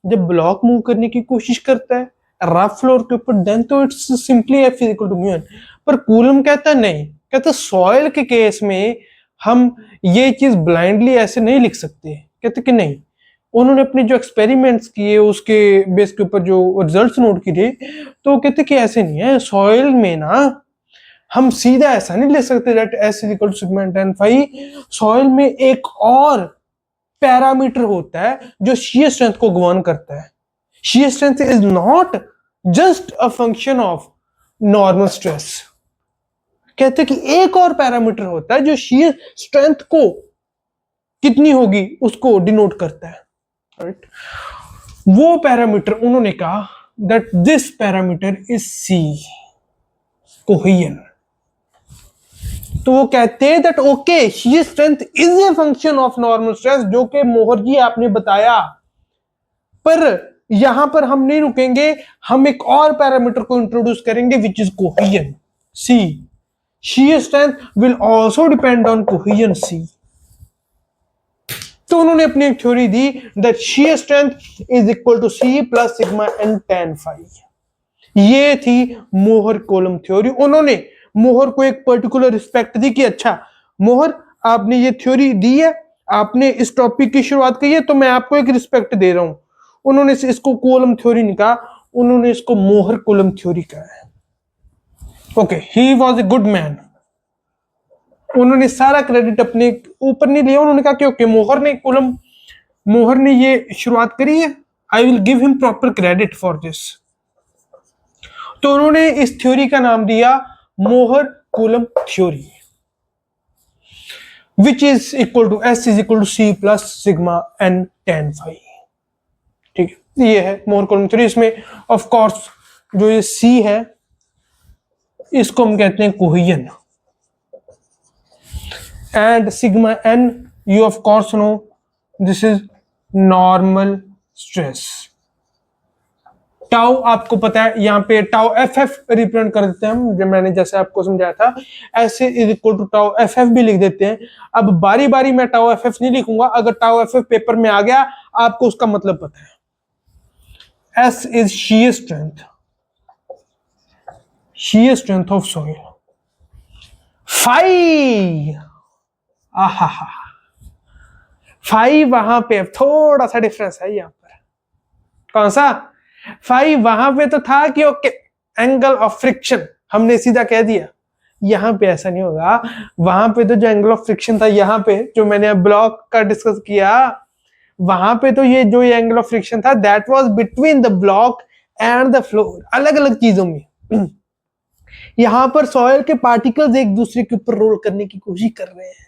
जब ब्लॉक मूव करने की कोशिश करता है रफ फ्लोर के ऊपर, देन तो it's simply F equal to mu N. पर कूलम कहता है नहीं, कहता सॉइल के केस में हम ये चीज ब्लाइंडली ऐसे नहीं लिख सकते। कहते कि नहीं, उन्होंने अपने जो एक्सपेरिमेंट्स किए उसके बेस के ऊपर जो रिजल्ट्स नोट किए, तो कहते कि ऐसे नहीं है, सॉइल में ना हम सीधा ऐसा नहीं ले सकते that S is equal to sigma tan phi। Soil में एक और पैरामीटर होता है जो shear स्ट्रेंथ को गवर्न करता है। shear strength is not just a function of normal stress. कहते कि एक और पैरामीटर होता है जो shear स्ट्रेंथ को कितनी होगी उसको डिनोट करता है। राइट, वो पैरामीटर उन्होंने कहा that this parameter is C, cohesion. तो वो कहते हैं that okay shear strength is a function of normal stress, जो कि मोहर जी आपने बताया। पर यहां पर हम नहीं रुकेंगे, हम एक और पैरामीटर को इंट्रोड्यूस करेंगे which is cohesion C। shear strength will also depend on cohesion C। तो उन्होंने अपनी एक थ्योरी दी that shear strength is equal to C plus sigma n tan phi। ये थी मोहर कूलम थ्योरी। उन्होंने मोहर को एक पर्टिकुलर रिस्पेक्ट दी कि अच्छा मोहर, आपने ये थ्योरी दी है, आपने इस टॉपिक की शुरुआत की है, तो मैं आपको एक रिस्पेक्ट दे रहा हूं। उन्होंने इसको कूलम थ्योरी नहीं कहा, उन्होंने इसको मोहर कूलम थ्योरी कहा है। Okay, he was a good man. उन्होंने सारा क्रेडिट अपने ऊपर नहीं लिया, उन्होंने कहा कि ओके मोहर ने ये शुरुआत करी है, I will give him proper credit for this. तो उन्होंने इस थ्योरी का नाम दिया मोहर Coulomb theory, which is equal to S is equal to C plus sigma n tan phi। ठीक है, ये है मोहर कूलम थ्योरी। इसमें ऑफ कोर्स जो ये C है इसको हम कहते हैं cohesion, and sigma n you of course know this is normal stress। Tau आपको पता है, यहाँ पे टाउ एफ एफ रिप्रेजेंट कर देते हैं हम, जब मैंने जैसे आपको समझाया था ऐसे is equal to tau F F भी लिख देते हैं। अब बारी बारी मैं टाउ एफ एफ नहीं लिखूंगा, अगर टाउ एफ एफ पेपर में आ गया आपको उसका मतलब पता है। S is shear strength of soil. Phi, आहा, फाई वहां पे थोड़ा सा डिफरेंस है यहाँ पर। कौन सा? फाई वहां पे तो था कि ओके एंगल ऑफ फ्रिक्शन, हमने सीधा कह दिया। यहां पे ऐसा नहीं होगा, वहां पे तो जो एंगल ऑफ फ्रिक्शन था, यहाँ पे जो मैंने ब्लॉक का डिस्कस किया, वहां पे तो ये जो एंगल ऑफ फ्रिक्शन था that was between the block and the floor, अलग अलग चीजों में। यहां पर सॉइल के पार्टिकल्स एक दूसरे के ऊपर रोल करने की कोशिश कर रहे हैं,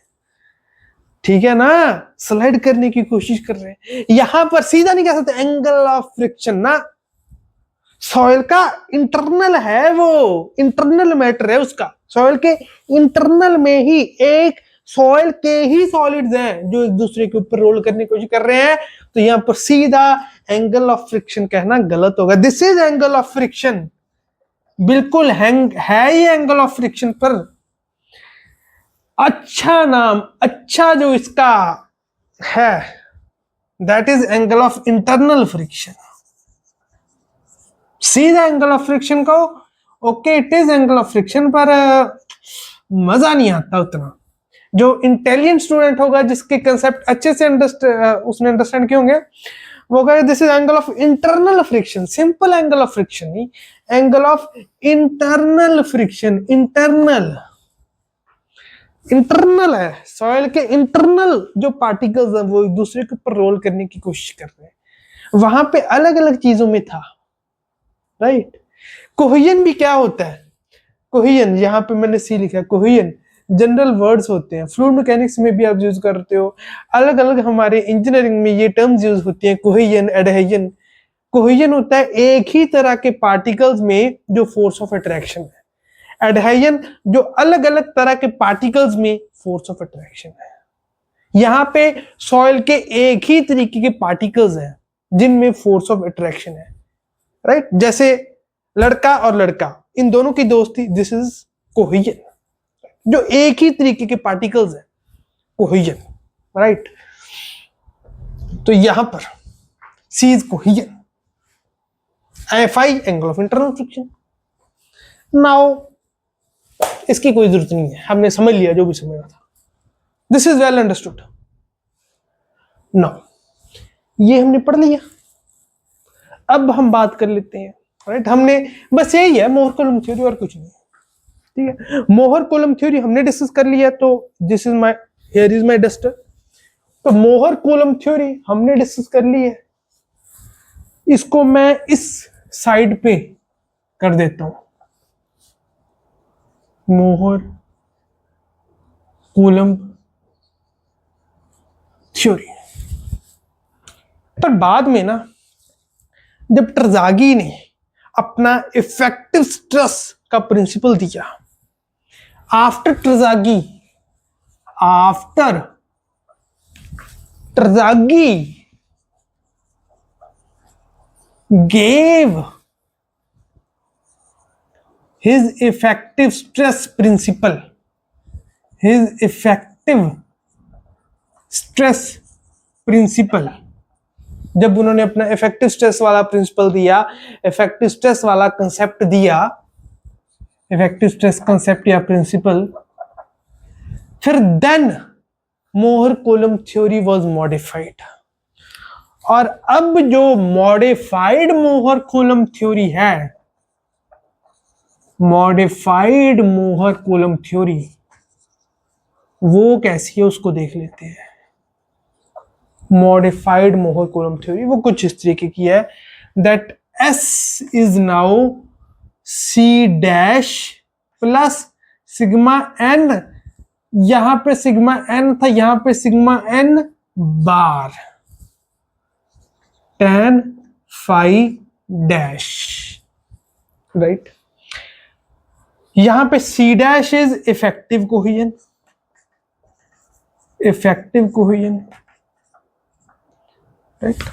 ठीक है ना, स्लाइड करने की कोशिश कर रहे हैं। यहां पर सीधा नहीं कह सकते एंगल ऑफ फ्रिक्शन ना, सॉइल का इंटरनल है, वो इंटरनल मैटर है उसका। सॉइल के इंटरनल में ही एक सॉइल के ही सॉलिड्स हैं जो एक दूसरे के ऊपर रोल करने की कोशिश कर रहे हैं, तो यहां पर सीधा एंगल ऑफ फ्रिक्शन कहना गलत होगा। This is angle of friction, बिल्कुल है ये एंगल ऑफ फ्रिक्शन। पर अच्छा नाम, अच्छा जो इसका है that is angle of internal friction. सीधा एंगल ऑफ फ्रिक्शन को okay it is angle of friction, पर मजा नहीं आता उतना। जो इंटेलिजेंट स्टूडेंट होगा, जिसके कंसेप्ट अच्छे से उसने अंडरस्टैंड किए होंगे, वो कहे this is angle of internal friction. Simple angle of friction नहीं, angle of internal friction. Internal है, सॉइल के इंटरनल जो पार्टिकल्स हैं वो एक दूसरे के ऊपर रोल करने की कोशिश कर रहे हैं। वहां पे अलग अलग चीजों में था, राइट। कोहेजन भी क्या होता है? कोहेजन यहाँ पे मैंने सी लिखा है, कोहेजन जनरल वर्ड्स होते हैं, फ्लूइड मैकेनिक्स में भी आप यूज करते हो, अलग अलग हमारे इंजीनियरिंग में ये टर्म्स यूज होती हैं, कोहेजन, एडहेजन। कोहेजन होता है एक ही तरह के पार्टिकल्स में जो फोर्स ऑफ अट्रैक्शन है, एडहेजन जो अलग अलग तरह के पार्टिकल्स में फोर्स ऑफ अट्रैक्शन है। यहाँ पे सॉइल के एक ही तरीके के पार्टिकल्स हैं जिनमें फोर्स ऑफ अट्रैक्शन है, राइट। जैसे लड़का और लड़का, इन दोनों की दोस्ती, दिस इज कोहेजन। जो एक ही तरीके के पार्टिकल्स हैं, कोहेजन, राइट। तो यहां पर C is cohesion, phi angle of internal friction. Now इसकी कोई जरूरत नहीं है, हमने समझ लिया जो भी समझना था। This is well understood. Now ये हमने पढ़ लिया, अब हम बात कर लेते हैं, राइट। हमने बस यही है मोहर कूलम थ्योरी और कुछ नहीं, ठीक है। मोहर कूलम थ्योरी हमने डिस्कस कर लिया, तो this is my, here is my duster. तो मोहर कूलम थ्योरी हमने डिस्कस कर ली है, इसको मैं इस साइड पे कर देता हूं, मोहर कूलम थ्योरी। पर बाद में ना, जब ट्रजागी ने अपना इफेक्टिव स्ट्रेस का प्रिंसिपल दिया, after Terzaghi gave his effective stress principle, जब उन्होंने अपना इफेक्टिव स्ट्रेस वाला प्रिंसिपल दिया, इफेक्टिव स्ट्रेस वाला कंसेप्ट दिया, इफेक्टिव स्ट्रेस कंसेप्ट या प्रिंसिपल, फिर then Mohr Coulomb theory was modified. और अब जो मॉडिफाइड मोहर कूलम थ्योरी है, मॉडिफाइड मोहर कूलम थ्योरी, वो कैसी है उसको देख लेते हैं। मॉडिफाइड मोहर कूलम थ्योरी वो कुछ इस तरीके की है, that S is now C dash plus sigma N, यहां पे सिग्मा एन था, यहां पे sigma N bar tan phi dash, right. यहां पे C dash is effective cohesion, effective cohesion, right.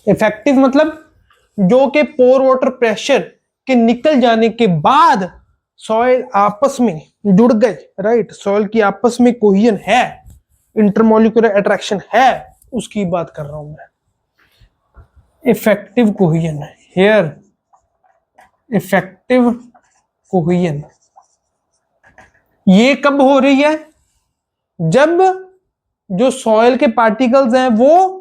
Effective मतलब जो कि पोर वाटर प्रेशर के निकल जाने के बाद सॉइल आपस में जुड़ गए, राइट। सॉइल की आपस में कोहेजन है, इंटरमोलिकुलर अट्रैक्शन है, उसकी बात कर रहा हूं मैं। Effective cohesion here, effective cohesion ये कब हो रही है? जब जो सॉइल के पार्टिकल्स हैं वो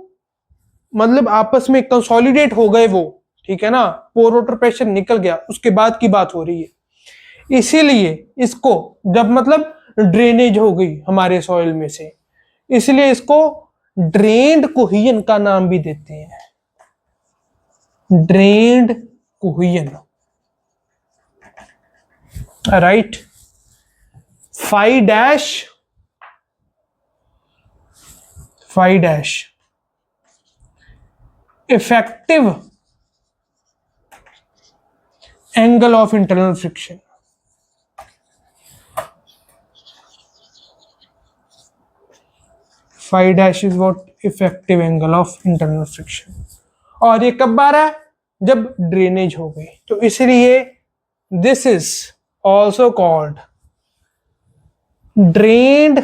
मतलब आपस में कंसोलिडेट हो गए, वो ठीक है ना, पोर वाटर प्रेशर निकल गया, उसके बाद की बात हो रही है। इसीलिए इसको जब मतलब ड्रेनेज हो गई हमारे सॉइल में से, इसलिए इसको ड्रेन्ड कोहेजन का नाम भी देते हैं, drained cohesion, right. Phi dash, phi dash effective angle of internal friction, phi dash is what effective angle of internal friction. और ये कब आ रहा है? जब ड्रेनेज हो गई, तो इसलिए this is also called drained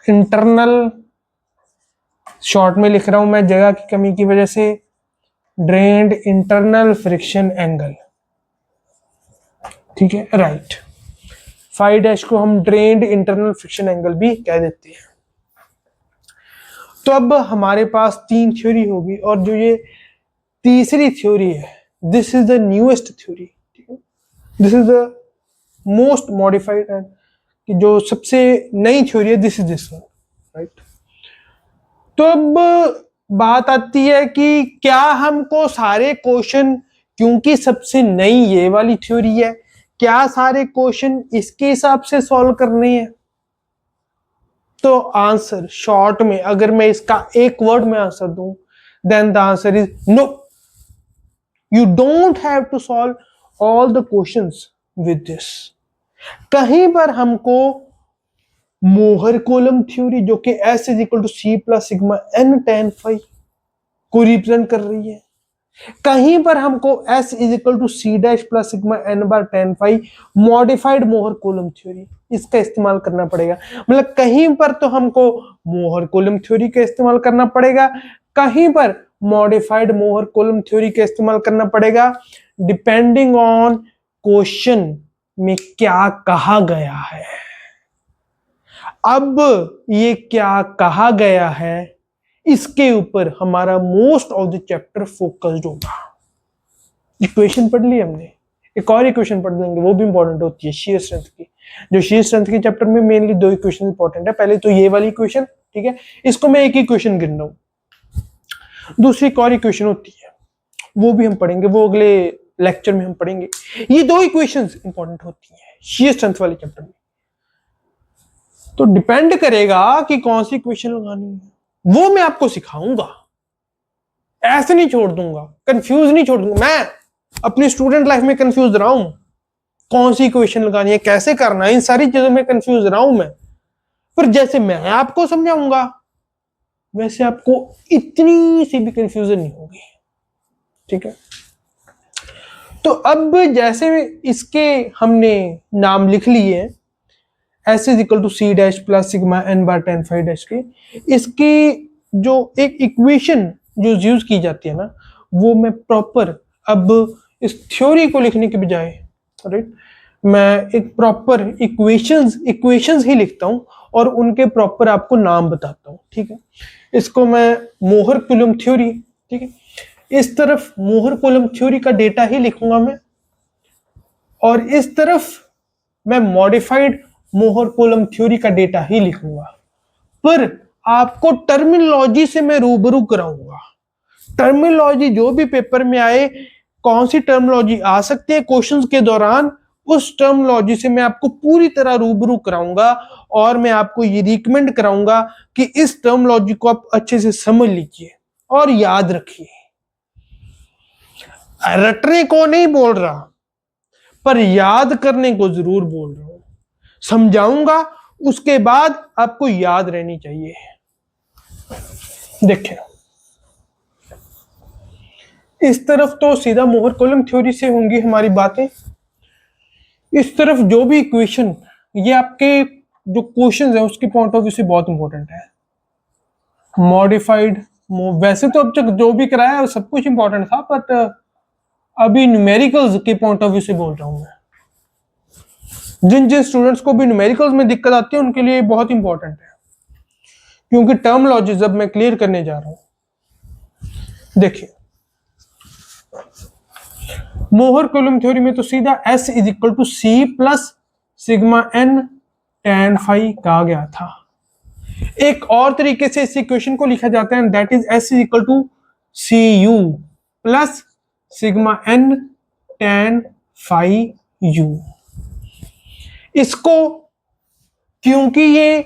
internal, short में लिख रहा हूं मैं जगह की कमी की वजह से, ड्रेन्ड इंटरनल फ्रिक्शन एंगल, ठीक है, राइट। फाई डैश को हम ड्रेन्ड इंटरनल फ्रिक्शन एंगल भी कह देते हैं। तो अब हमारे पास 3 थ्योरी होगी, और जो ये तीसरी थ्योरी है, this is the newest theory, ठीक है, this is the most modified and कि जो सबसे नई थ्योरी है, this is this one, right. तो अब बात आती है कि क्या हमको सारे क्वेश्चन, क्योंकि सबसे नई ये वाली थ्योरी है, क्या सारे क्वेश्चन इसके हिसाब से सॉल्व करने हैं? तो आंसर शॉर्ट में अगर मैं इसका एक वर्ड में आंसर दूं, then the answer is no, you don't have to solve all the questions with this. कहीं पर हमको मोहर कोलम थ्योरी, जो कि S is equal to C plus sigma N tan phi को रिप्रेजेंट कर रही है, कहीं पर हमको S is equal to C dash plus sigma N bar tan phi modified Mohr Coulomb theory, इसका इस्तेमाल करना पड़ेगा। मतलब कहीं पर तो हमको मोहर कोलम थ्योरी का इस्तेमाल करना पड़ेगा, कहीं पर मॉडिफाइड मोहर कोलम थ्योरी का इस्तेमाल करना पड़ेगा, डिपेंडिंग ऑन क्वेश्चन में क्या कहा गया है। अब ये क्या कहा गया है, इसके ऊपर हमारा most of the chapter focused होगा। इक्वेशन पढ़ ली हमने, एक और इक्वेशन पढ़ लेंगे, वो भी इंपॉर्टेंट होती है शीयर स्ट्रेंथ की। जो शीयर स्ट्रेंथ के चैप्टर में मेनली 2 इक्वेशन इंपॉर्टेंट है। पहले तो ये वाली इक्वेशन, ठीक है, इसको मैं एक ही इक्वेशन गिन रहा हूं। दूसरी एक और इक्वेशन होती है, वो भी हम पढ़ेंगे, वो अगले लेक्चर में हम पढ़ेंगे। ये 2 इक्वेशंस इंपॉर्टेंट होती हैं शीयर स्ट्रेंथ वाले चैप्टर में। तो डिपेंड करेगा कि कौन सी इक्वेशन लगानी है, वो मैं आपको सिखाऊंगा, ऐसे नहीं छोड़ दूंगा, कंफ्यूज नहीं छोड़ दूंगा। मैं अपनी स्टूडेंट लाइफ में कंफ्यूज रहा हूं, कौन सी इक्वेशन लगानी है, कैसे करना है, इन सारी चीजों में कंफ्यूज रहा हूं मैं। पर जैसे मैं आपको समझाऊंगा वैसे आपको इतनी सी भी कंफ्यूजन नहीं होगी, ठीक है। तो अब जैसे इसके हमने नाम लिख लिए, S is equal to C dash plus sigma N bar tan phi dash के, इसकी जो एक इक्वेशन जो यूज की जाती है ना, वो मैं प्रॉपर अब इस थ्योरी को लिखने के बजाय, राइट, मैं एक प्रॉपर इक्वेशंस ही लिखता हूं और उनके प्रॉपर आपको नाम बताता हूं, ठीक है। इसको मैं मोहर कूलम थ्योरी, ठीक है, इस तरफ मोहर कूलम थ्योरी का डेटा ही लिखूंगा मैं, और इस तरफ मैं मॉडिफाइड मोहर कूलम थ्योरी का डेटा ही लिखूंगा। पर आपको टर्मिनोलॉजी से मैं रूबरू कराऊंगा। टर्मिनोलॉजी जो भी पेपर में आए, कौन सी टर्मिनोलॉजी आ सकती है क्वेश्चंस के दौरान, उस टर्मिनोलॉजी से मैं आपको पूरी तरह रूबरू कराऊंगा और मैं आपको ये रिकमेंड कराऊंगा कि इस टर्मिनोलॉजी को आप अच्छे से समझ लीजिए और याद रखिए। रटने को नहीं बोल रहा, पर याद करने को जरूर बोल रहा हूं। समझाऊंगा, उसके बाद आपको याद रहनी चाहिए। देखिए, इस तरफ तो सीधा मोहर कॉलम थ्योरी से होंगी हमारी बातें। इस तरफ जो भी इक्वेशन, ये आपके जो क्वेश्चंस है उसके पॉइंट ऑफ व्यू से बहुत इंपॉर्टेंट है। मॉडिफाइड, वैसे तो अब तक जो भी कराया है सब कुछ इंपॉर्टेंट था, बट अभी न्यूमेरिकल्स के पॉइंट ऑफ व्यू से बोल रहा हूं मैं। जिन जिन स्टूडेंट्स को भी न्यूमेरिकल्स में दिक्कत आती है उनके लिए बहुत इंपॉर्टेंट है, क्योंकि टर्मिनोलॉजी जब मैं क्लियर करने जा रहा हूं। देखिए, मोहर कॉलम थ्योरी में तो सीधा S is equal to C plus sigma n tan phi कहा गया था। एक और तरीके से इस इक्वेशन को लिखा जाता है, that is S is equal to C U plus sigma n tan phi u। इसको, क्योंकि ये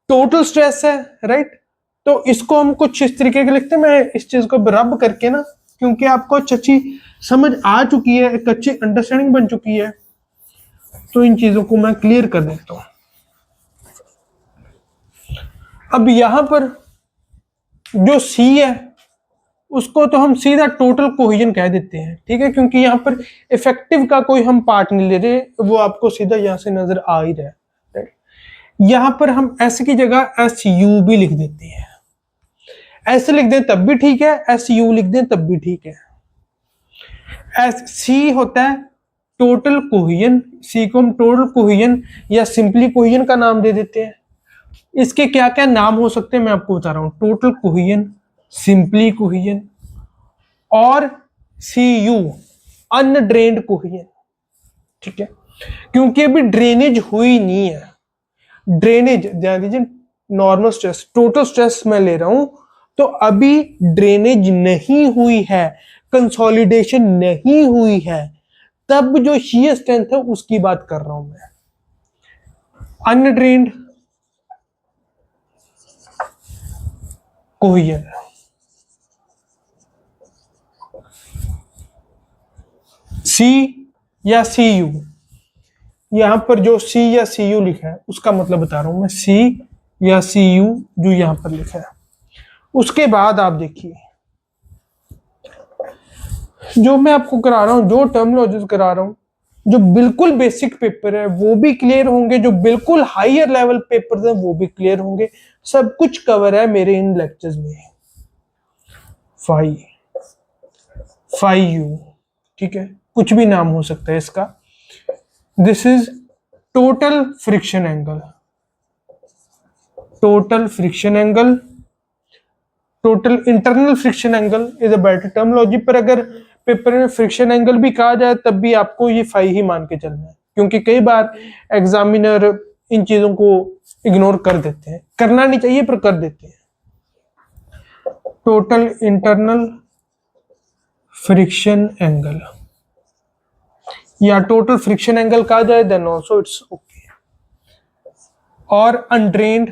टोटल स्ट्रेस है, राइट, तो इसको हम कुछ इस तरीके के लिखते हैं। मैं इस चीज को रब करके ना, क्योंकि आपको अच्छी समझ आ चुकी है, एक अच्छी अंडरस्टैंडिंग बन चुकी है, तो इन चीजों को मैं क्लियर कर देता हूं। अब यहां पर जो C है उसको तो हम सीधा टोटल कोहेजन कह देते हैं, ठीक है, क्योंकि यहां पर इफेक्टिव का कोई हम पार्ट नहीं ले रहे, वो आपको सीधा यहां से नजर आ ही रहा है। यहां पर हम S की जगह SU भी लिख देते हैं। ऐसे लिख दें तब भी ठीक है, SU लिख दें तब भी ठीक है। C होता है टोटल कोहेजन, C को हम टोटल कोहेजन या सिंपली कोहेजन का नाम दे देते हैं। इसके क्या क्या नाम हो सकते हैं मैं आपको बता रहा हूं, टोटल कोहेजन, सिंपली कोहेजन और CU अनड्रेन्ड कोहेजन, ठीक है, क्योंकि अभी ड्रेनेज हुई नहीं है। ड्रेनेज, ध्यान दीजिए, नॉर्मल स्ट्रेस, टोटल स्ट्रेस मैं ले रहा हूं, तो अभी ड्रेनेज नहीं हुई है, कंसोलिडेशन नहीं हुई है, तब जो शियर स्ट्रेंथ है उसकी बात कर रहा हूं मैं। अनड्रेन्ड कोहेजन, C या CU, यहां पर जो C या CU लिखा है उसका मतलब बता रहा हूं मैं, C या CU जो यहां पर लिखा है। उसके बाद आप देखिए, जो मैं आपको करा रहा हूं, जो टर्मिनोलॉजीज करा रहा हूं, जो बिल्कुल बेसिक पेपर है वो भी क्लियर होंगे, जो बिल्कुल हायर लेवल पेपर है वो भी क्लियर होंगे। सब कुछ कवर है मेरे इन लेक्चर्स में। फाई यू, ठीक है, कुछ भी नाम हो सकता है इसका। This is total friction angle, total friction angle, total internal friction angle is a better terminology, पर अगर पेपर में फ्रिक्शन एंगल भी कहा जाए तब भी आपको ये फाई ही मान के चलना है, क्योंकि कई बार एग्जामिनर इन चीजों को इग्नोर कर देते हैं, करना नहीं चाहिए पर कर देते हैं। टोटल इंटरनल फ्रिक्शन एंगल या टोटल फ्रिक्शन एंगल कहा जाए देन ऑल्सो इट्स ओके। और undrained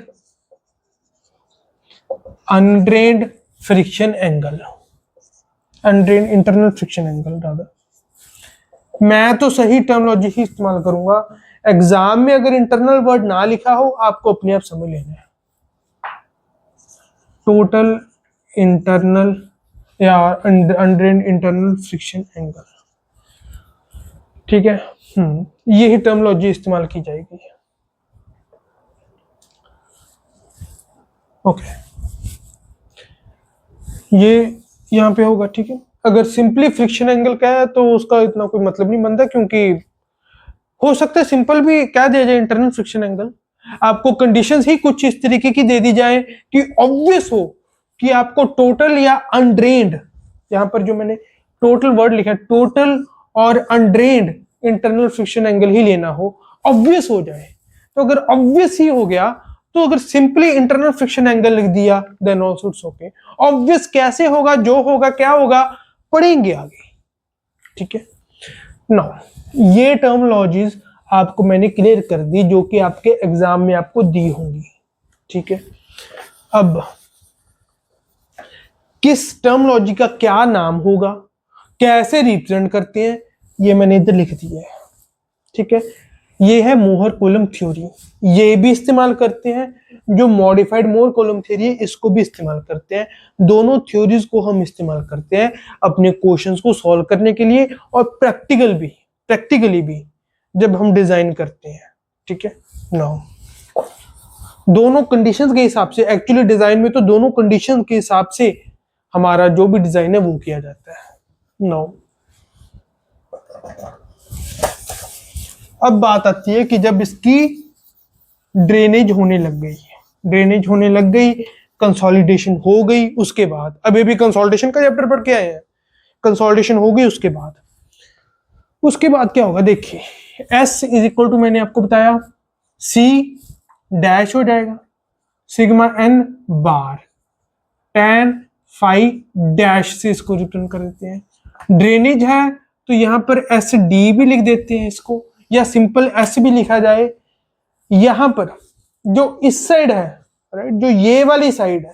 friction angle, undrained internal friction angle rather. मैं तो सही टर्मिनोलॉजी ही इस्तेमाल करूंगा। एग्जाम में अगर इंटरनल वर्ड ना लिखा हो आपको अपने आप समझ लेना है। टोटल इंटरनल या अनड्रेन्ड इंटरनल फ्रिक्शन एंगल, ठीक है, यही टर्मिनोलॉजी इस्तेमाल की जाएगी। ओके, ये यहां पे होगा, ठीक है। अगर सिंपली फ्रिक्शन एंगल का है तो उसका इतना कोई मतलब नहीं बनता, क्योंकि हो सकता है सिंपल भी क्या दिया जाए इंटरनल फ्रिक्शन एंगल, आपको कंडीशंस ही कुछ इस तरीके की दे दी जाए कि ऑब्वियस हो कि आपको टोटल या अनड्रेन्ड, यहां पर जो मैंने टोटल वर्ड लिखा है, टोटल और अनड्रेन्ड इंटरनल फ्रिक्शन एंगल ही लेना हो, ऑब्वियस हो जाए। तो अगर ऑब्वियस ही हो गया तो अगर सिंपली इंटरनल फ्रिक्शन एंगल लिख दिया then also it's okay. Obvious कैसे होगा, जो होगा क्या होगा पढ़ेंगे आगे, ठीक है। नाउ ये टर्मोलॉजीज आपको मैंने क्लियर कर दी जो कि आपके एग्जाम में आपको दी होंगी, ठीक है। अब किस टर्मोलॉजी का क्या नाम होगा, कैसे रिप्रेजेंट करते हैं, ये मैंने इधर लिख दिया है, ठीक है। ये है मोहर कूलम थ्योरी, ये भी इस्तेमाल करते हैं, जो मॉडिफाइड मोहर कूलम थ्योरी है इसको भी इस्तेमाल करते हैं। दोनों थ्योरीज को हम इस्तेमाल करते हैं अपने क्वेश्चंस को सॉल्व करने के लिए और प्रैक्टिकली भी जब हम डिजाइन करते हैं, ठीक है। नाउ दोनों कंडीशंस के हिसाब से, एक्चुअली डिजाइन में तो दोनों कंडीशन के हिसाब से हमारा जो भी डिजाइन है वो किया जाता है। नाउ अब बात आती है कि जब इसकी ड्रेनेज होने लग गई, कंसोलिडेशन हो गई, उसके बाद अभी भी कंसोलिडेशन का चैप्टर पढ़ के आए हैं, कंसोलिडेशन हो गई उसके बाद क्या होगा देखिए, S इज इक्वल टू मैंने आपको बताया C डैश हो जाएगा sigma n bar tan phi dash से इसको रिटर्न कर देते हैं। ड्रेनेज है तो यहां पर एस डी भी लिख देते हैं इसको, या सिंपल एस भी लिखा जाए। यहां पर जो इस साइड है, राइट, जो ये वाली साइड है,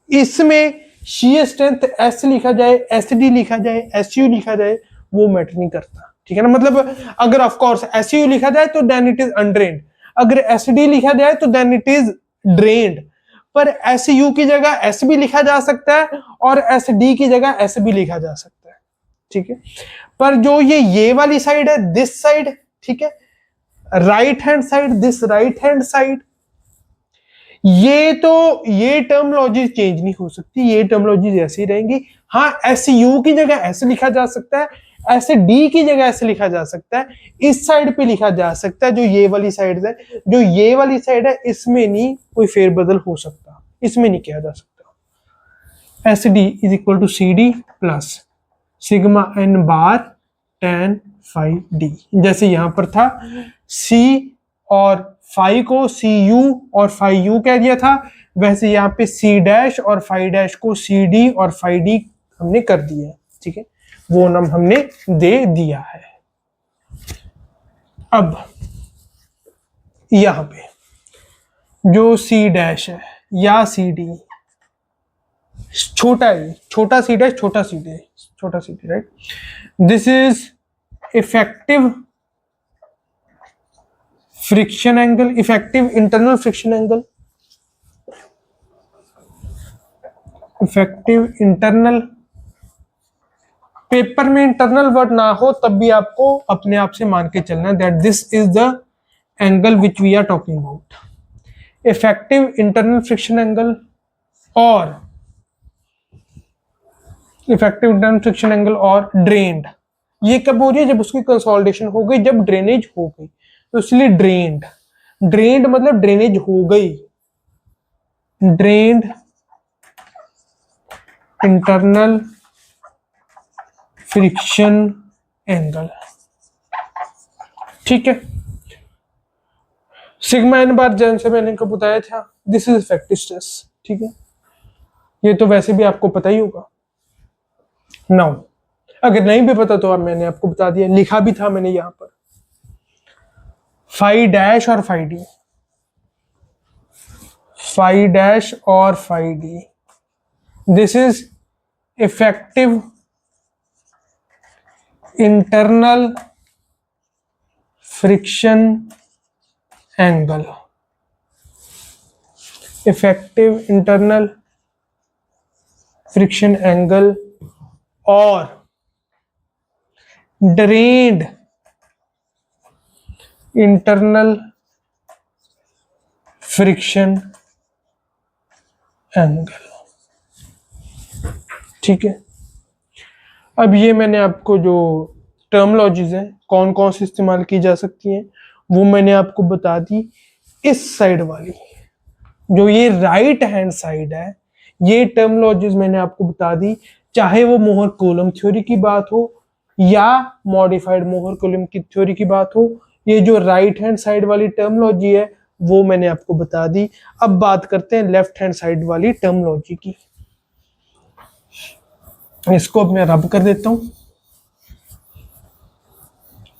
इसमें शीयर स्ट्रेंथ एस लिखा जाए, एस डी लिखा जाए, एस यू लिखा जाए, वो मैटर नहीं करता, ठीक है ना। मतलब अगर ऑफ कोर्स एस यू लिखा जाए तो देन इट इज अनड्रेन्ड, अगर एस डी लिखा जाए तो देन इट इज ड्रेन्ड। पर एस यू की जगह एस भी लिखा जा सकता है और एस डी की जगह एस भी लिखा जा सकता है, ठीक है। पर जो ये वाली साइड है, दिस साइड, ठीक है, right hand side, this right hand side, ये टर्मोलॉजी चेंज नहीं हो सकती, ये टर्मोलॉजी ऐसी रहेंगी। हाँ, एस यू की जगह एस लिखा जा सकता है, एस डी की जगह एस लिखा जा सकता है, इस साइड पे लिखा जा सकता है जो ये वाली साइड है, जो ये वाली साइड है इसमें नहीं कोई फेरबदल हो सकता, इसमें नहीं किया जा सकता। S D is equal to C D plus sigma N bar tan phi d, जैसे यहां पर था C और phi को सी यू और phi u कह दिया था, वैसे यहाँ पे C डैश और phi डैश को सी डी और phi d हमने कर दिया है, ठीक है, वो नाम हमने दे दिया है। अब यहां पे जो C डैश है या सी डी, छोटा सी डैश, छोटा C D, right, this is effective friction angle, effective internal friction angle, effective internal. Paper में इंटरनल वर्ड ना हो तब भी आपको अपने आप से मान के चलना that this is the angle which we are talking about, effective internal friction angle और इफेक्टिव इंटरनल फ्रिक्शन एंगल और ड्रेन्ड। ये कब हो रही है? जब उसकी कंसोलिडेशन हो गई, जब ड्रेनेज हो गई, तो इसलिए ड्रेन्ड मतलब ड्रेनेज हो गई, ड्रेन्ड इंटरनल फ्रिक्शन एंगल, ठीक है। सिग्मा एन बार जैसे मैंने कब बताया था, दिस इज इफेक्टिव स्ट्रेस, ठीक है, ये तो वैसे भी आपको पता ही होगा। नाउ अगर नहीं भी पता तो अब मैंने आपको बता दिया, लिखा भी था मैंने यहां पर phi डैश और phi d, phi डैश और phi d, this is effective internal friction angle, effective internal friction angle और ड्रेन्ड इंटरनल फ्रिक्शन एंगल, ठीक है। अब ये मैंने आपको जो टर्मोलॉजीज हैं कौन कौन सी इस्तेमाल की जा सकती हैं वो मैंने आपको बता दी। इस साइड वाली जो ये राइट हैंड साइड है, ये टर्मोलॉजीज मैंने आपको बता दी, चाहे वो मोहर कूलम थ्योरी की बात हो या मॉडिफाइड मोहर कूलम की थ्योरी की बात हो। ये जो राइट हैंड साइड वाली टर्मोलॉजी है वो मैंने आपको बता दी। अब बात करते हैं लेफ्ट हैंड साइड वाली टर्मोलॉजी की। इसको अब मैं रब कर देता हूं।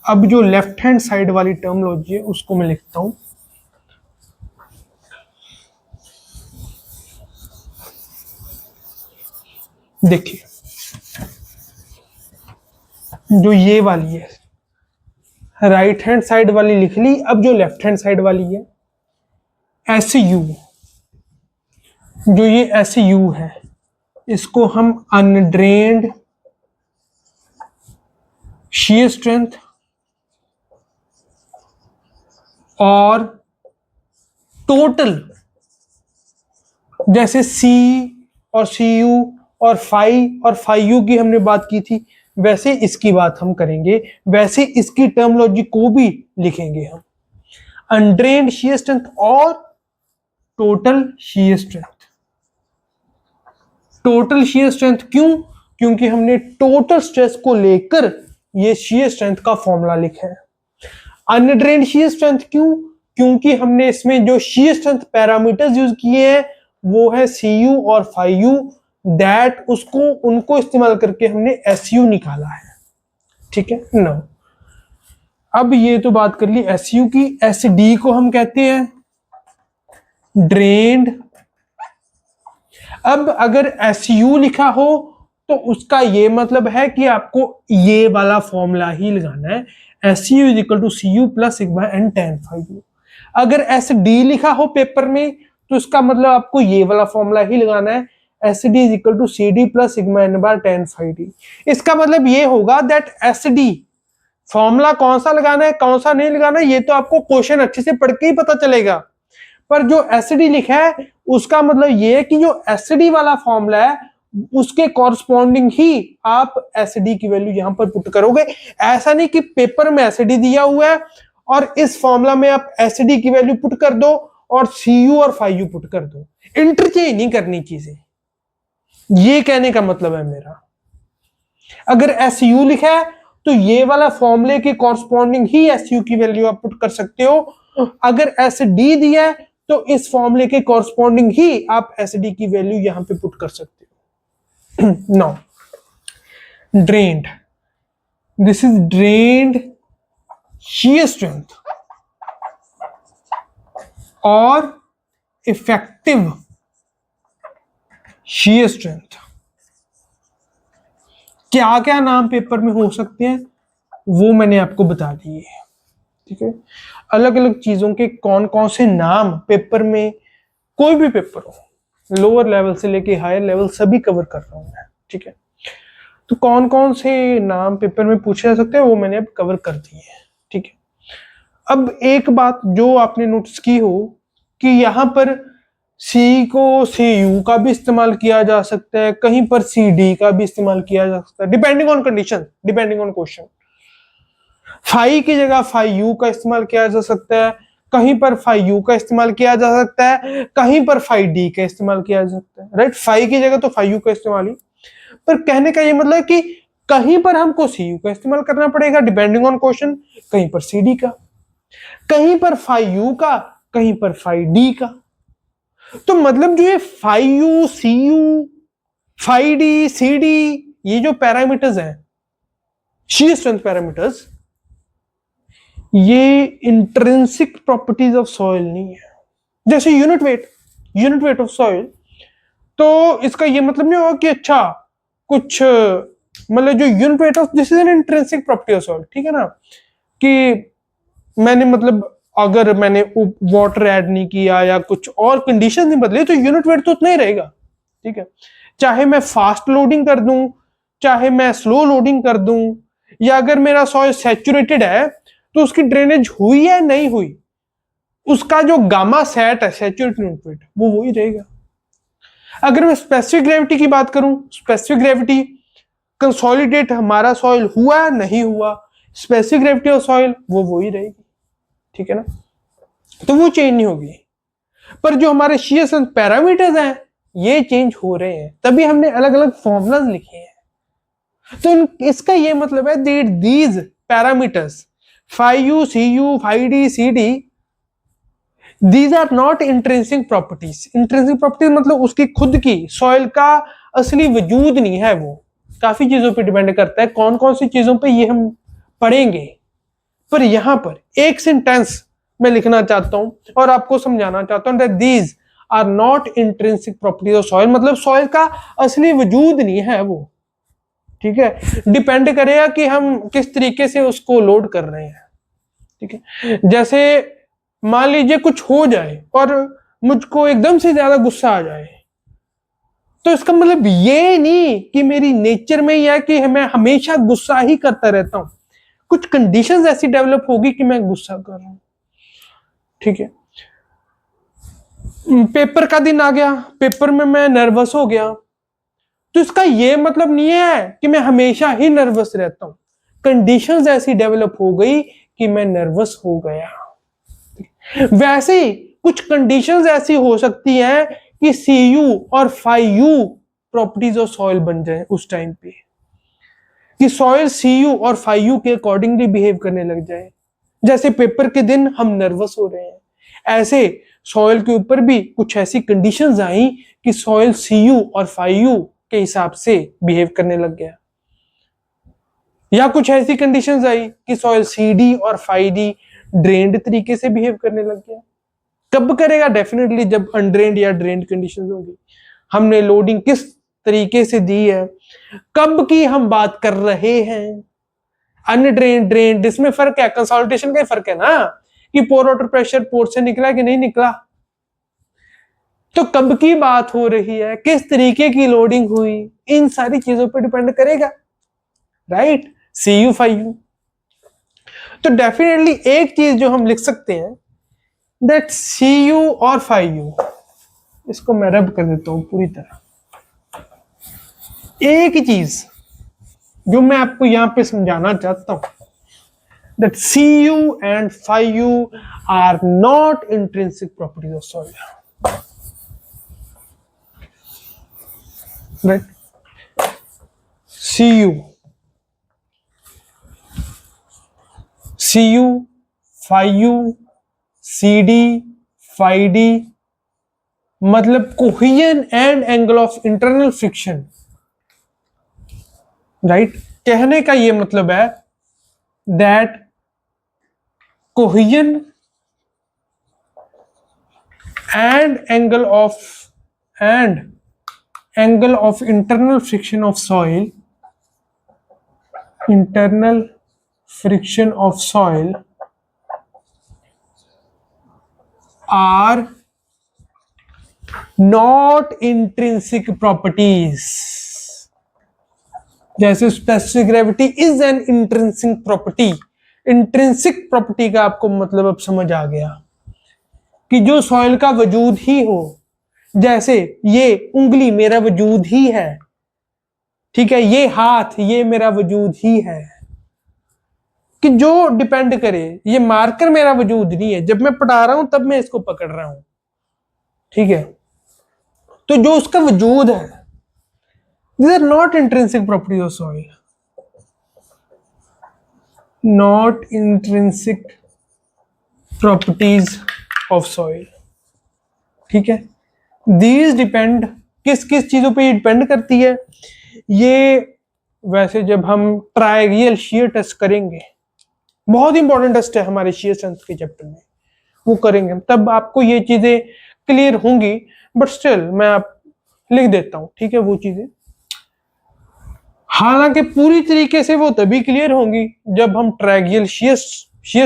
अब जो लेफ्ट हैंड साइड वाली टर्मोलॉजी है उसको मैं लिखता हूं। देखिए, जो ये वाली है राइट हैंड साइड वाली लिख ली। अब जो लेफ्ट हैंड साइड वाली है SU, जो ये SU है इसको हम अनड्रेन्ड shear स्ट्रेंथ और टोटल, जैसे C और CU और फाई और फाई की हमने बात की थी, वैसे इसकी बात हम करेंगे, वैसे इसकी टर्मोलॉजी को भी लिखेंगे हम। अनड्रेन्ड shear स्ट्रेंथ और total shear strength. Total shear strength क्यों? क्योंकि हमने टोटल स्ट्रेस को लेकर ये shear स्ट्रेंथ का फॉर्मूला लिखा है। अनड्रेन्ड shear स्ट्रेंथ क्यों? क्योंकि हमने इसमें जो shear स्ट्रेंथ पैरामीटर्स यूज किए हैं वो है CU और फाई, दैट उनको इस्तेमाल करके हमने SU निकाला है। ठीक है नो, अब ये तो बात कर ली SU की। SD को हम कहते हैं ड्रेन्ड। अब अगर SU लिखा हो तो उसका ये मतलब है कि आपको ये वाला फॉर्मूला ही लगाना है, SU is equal to CU plus sigma n tan phi u। अगर SD लिखा हो पेपर में तो इसका मतलब आपको ये वाला फॉर्मूला ही लगाना है, SD is equal to CD plus sigma n bar tan phi d। इसका मतलब ये होगा दैट SD फॉर्मूला कौन सा लगाना है कौन सा नहीं लगाना है ये तो आपको क्वेश्चन अच्छे से पढ़ के ही पता चलेगा, पर जो SD लिखा है उसका मतलब ये है कि जो SD वाला फॉर्मूला है उसके कॉरस्पॉन्डिंग ही आप SD की वैल्यू यहां पर पुट करोगे। ऐसा नहीं कि पेपर में SD दिया हुआ है और इस फॉर्मूला में आप SD की वैल्यू पुट कर दो और CU और फाई पुट कर दो, इंटरचेंज नहीं करनी चीजें, ये कहने का मतलब है मेरा। अगर SU लिखा है तो ये वाला फॉर्मूले के कॉरस्पॉन्डिंग ही SU की वैल्यू आप पुट कर सकते हो। अगर SD दिया है तो इस फॉर्मूले के कॉरस्पॉन्डिंग ही आप SD की वैल्यू यहां पे पुट कर सकते हो। Now drained, this is drained shear strength और इफेक्टिव shear स्ट्रेंथ। क्या क्या नाम पेपर में हो सकते हैं वो मैंने आपको बता दिए। ठीक है, अलग अलग चीजों के कौन कौन से नाम पेपर में, कोई भी पेपर हो, लोअर लेवल से लेके हायर लेवल सभी कवर कर रहा हूं मैं। ठीक है, तो कौन कौन से नाम पेपर में पूछे जा सकते हैं वो मैंने अब कवर कर दिए हैं। ठीक है, अब एक बात जो आपने नोटिस की हो कि यहां पर C को CU का भी इस्तेमाल किया जा सकता है, कहीं पर CD का भी इस्तेमाल किया जा सकता है, depending on condition, depending on question. Phi की जगह फाई U का इस्तेमाल किया जा सकता है, कहीं पर फाई U का इस्तेमाल किया जा सकता है, कहीं पर फाई D का इस्तेमाल किया जा सकता है। राइट, फाई की जगह तो फाई U का इस्तेमाल ही, पर कहने का ये मतलब है कि कहीं पर हमको CU का इस्तेमाल करना पड़ेगा डिपेंडिंग ऑन क्वेश्चन, कहीं पर CD का, कहीं पर फाई U का, कहीं पर फाई D का। तो मतलब जो ये phi U, CU, phi D, CD, ये जो पैरामीटर्स हैं shear स्ट्रेंथ पैरामीटर्स, ये इंट्रिंसिक प्रॉपर्टीज ऑफ सॉइल नहीं है। जैसे यूनिट वेट ऑफ सॉइल, तो इसका ये मतलब नहीं होगा कि अच्छा कुछ मतलब जो unit weight of, this is an intrinsic property of soil. ठीक है ना, कि मैंने मतलब अगर मैंने वाटर ऐड नहीं किया या कुछ और कंडीशन नहीं बदली तो यूनिट वेट तो उतना ही रहेगा। ठीक है, चाहे मैं फास्ट लोडिंग कर दूं, चाहे मैं स्लो लोडिंग कर दूं, या अगर मेरा सॉइल सैचुरेटेड है तो उसकी ड्रेनेज हुई है नहीं हुई, उसका जो गामा सेट है सैचुरेटेड यूनिट वेट वो वही रहेगा। अगर मैं स्पेसिफिक ग्रेविटी की बात करूं, स्पेसिफिक ग्रेविटी कंसोलिडेट हमारा सॉइल हुआ नहीं हुआ, स्पेसिफिक ग्रेविटी ऑफ सॉइल वो वही रहेगी। ठीक है ना, तो वो चेंज नहीं होगी, पर जो हमारे shear स्ट्रेंथ पैरामीटर्स हैं ये चेंज हो रहे हैं, तभी हमने अलग अलग फॉर्मूलाज लिखे हैं। तो इसका ये मतलब है that these parameters phi U, CU, phi D, CD, these are not intrinsic properties. Intrinsic properties मतलब उसकी खुद की, सॉइल का असली वजूद नहीं है वो, काफी चीजों पे डिपेंड करता है, कौन कौन सी चीजों पे ये हम पढ़ेंगे। पर यहां पर एक सेंटेंस मैं लिखना चाहता हूं और आपको समझाना चाहता हूं that these are not intrinsic properties of soil, मतलब सॉइल का असली वजूद नहीं है वो, ठीक है। डिपेंड करेगा कि हम किस तरीके से उसको लोड कर रहे हैं, ठीक है। जैसे मान लीजिए कुछ हो जाए और मुझको एकदम से ज्यादा गुस्सा आ जाए, तो इसका मतलब ये नहीं कि मेरी नेचर में ही है कि मैं हमेशा गुस्सा ही करता रहता हूं, कुछ कंडीशंस ऐसी डेवलप होगी कि मैं गुस्सा कर रहा हूं, ठीक है। पेपर का दिन आ गया, पेपर में मैं नर्वस हो गया, तो इसका ये मतलब नहीं है कि मैं हमेशा ही नर्वस रहता हूं, कंडीशंस ऐसी डेवलप हो गई कि मैं नर्वस हो गया। वैसे ही कुछ कंडीशंस ऐसी हो सकती हैं कि Cu और Φu प्रॉपर्टीज ऑफ सॉइल बन जाए उस टाइम पे, कि सॉइल Cu और Φu के अकॉर्डिंगली बिहेव करने लग जाए। जैसे पेपर के दिन हम नर्वस हो रहे हैं, ऐसे सॉइल के ऊपर भी कुछ ऐसी कंडीशंस आई कि सॉइल Cu और Φu के हिसाब से बिहेव करने लग गया, या कुछ ऐसी कंडीशंस आई कि सॉइल Cd और Φd ड्रेन्ड तरीके से बिहेव करने लग गया। कब करेगा? डेफिनेटली जब अनड्रेन्ड या ड्रेन्ड कंडीशंस होगी। हमने लोडिंग किस तरीके से दी है, कब की हम बात कर रहे हैं, अनड्रेन्ड ड्रेन्ड, इसमें फर्क है, कंसोलिडेशन का फर्क है ना, कि पोर वाटर प्रेशर पोर से निकला कि नहीं निकला। तो कब की बात हो रही है, किस तरीके की लोडिंग हुई, इन सारी चीजों पर डिपेंड करेगा, राइट। Cu Φu, तो डेफिनेटली एक चीज जो हम लिख सकते हैं दैट Cu और Φu, इसको मैं रब कर देता हूं पूरी तरह। एक ही चीज जो मैं आपको यहां पे समझाना चाहता हूं that Cu and Φu are not intrinsic properties of soil, right. Cu, Φu, Cd, Φd मतलब cohesion and angle of internal friction, right. कहने का ये मतलब है that cohesion and angle of internal friction of soil, internal friction of soil are not intrinsic properties। जैसे specific gravity is an intrinsic property, intrinsic property का आपको मतलब अब समझ आ गया कि जो सॉइल का वजूद ही हो, जैसे ये उंगली मेरा वजूद ही है, ठीक है, ये हाथ ये मेरा वजूद ही है, कि जो डिपेंड करे, ये मार्कर मेरा वजूद नहीं है, जब मैं पढ़ा रहा हूं तब मैं इसको पकड़ रहा हूं, ठीक है। तो जो उसका वजूद है, these are not intrinsic properties of soil, not intrinsic properties of soil, ठीक है। these depend, किस किस चीजों पे डिपेंड करती है ये, वैसे जब हम ट्रायगियल शीयर टेस्ट करेंगे, बहुत इंपॉर्टेंट टेस्ट है हमारे शीयर स्ट्रेंथ के चैप्टर में, वो करेंगे तब आपको ये चीजें क्लियर होंगी, बट स्टिल मैं आप लिख देता हूं, ठीक है, वो चीजें हालांकि पूरी तरीके से वो तभी क्लियर होंगी जब हम ट्रायगियल शीयर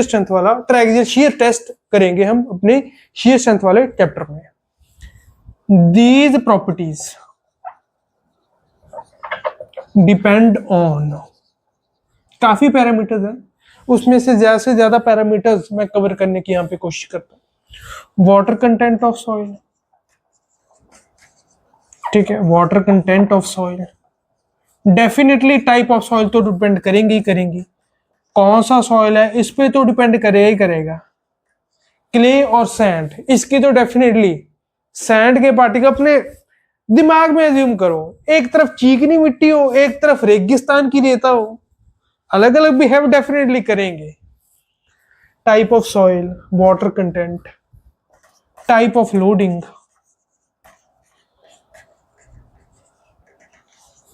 स्ट्रेंथ वाला ट्रायगियल शीयर टेस्ट करेंगे हम अपने शीयर स्ट्रेंथ वाले चैप्टर में। दीज प्रॉपर्टीज डिपेंड ऑन, काफी पैरामीटर्स हैं, उसमें से ज्यादा पैरामीटर्स मैं कवर करने की यहां पे कोशिश करता हूं। वाटर कंटेंट ऑफ सॉइल, ठीक है, water content of soil, definitely type of soil तो डिपेंड करेंगे ही करेंगी, कौन सा सॉइल है इस पे तो डिपेंड करेगा ही करेगा। क्ले और सैंड, इसकी तो डेफिनेटली सैंड के पार्टिकल अपने दिमाग में एज्यूम करो, एक तरफ चीकनी मिट्टी हो, एक तरफ रेगिस्तान की रेता हो, अलग अलग बिहेव डेफिनेटली करेंगे। Type of soil, water content, type of loading,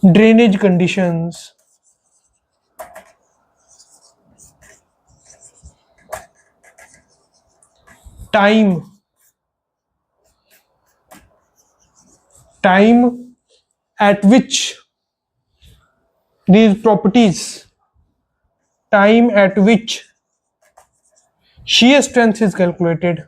drainage conditions, time at which these properties, time at which shear strength is calculated,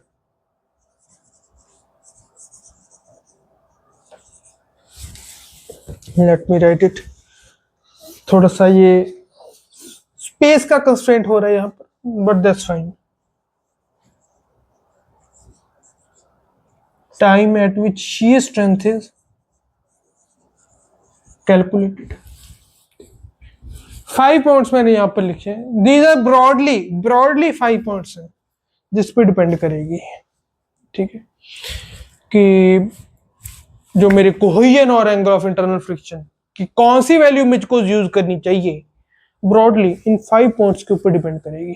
let me write it, थोड़ा सा ये स्पेस का कंस्ट्रेंट हो रहा है यहाँ पर, but that's fine. Time eight which shear strength is calculated. 5 points मैंने यहां पर लिखे हैं. दीज आर ब्रॉडली 5 पॉइंट्स हैं जिस पे डिपेंड करेगी. ठीक है, कि जो मेरे कोहेजन और एंगल ऑफ इंटरनल फ्रिक्शन की कौन सी वैल्यू मुझको यूज करनी चाहिए, ब्रॉडली इन 5 पॉइंट्स के ऊपर डिपेंड करेगी.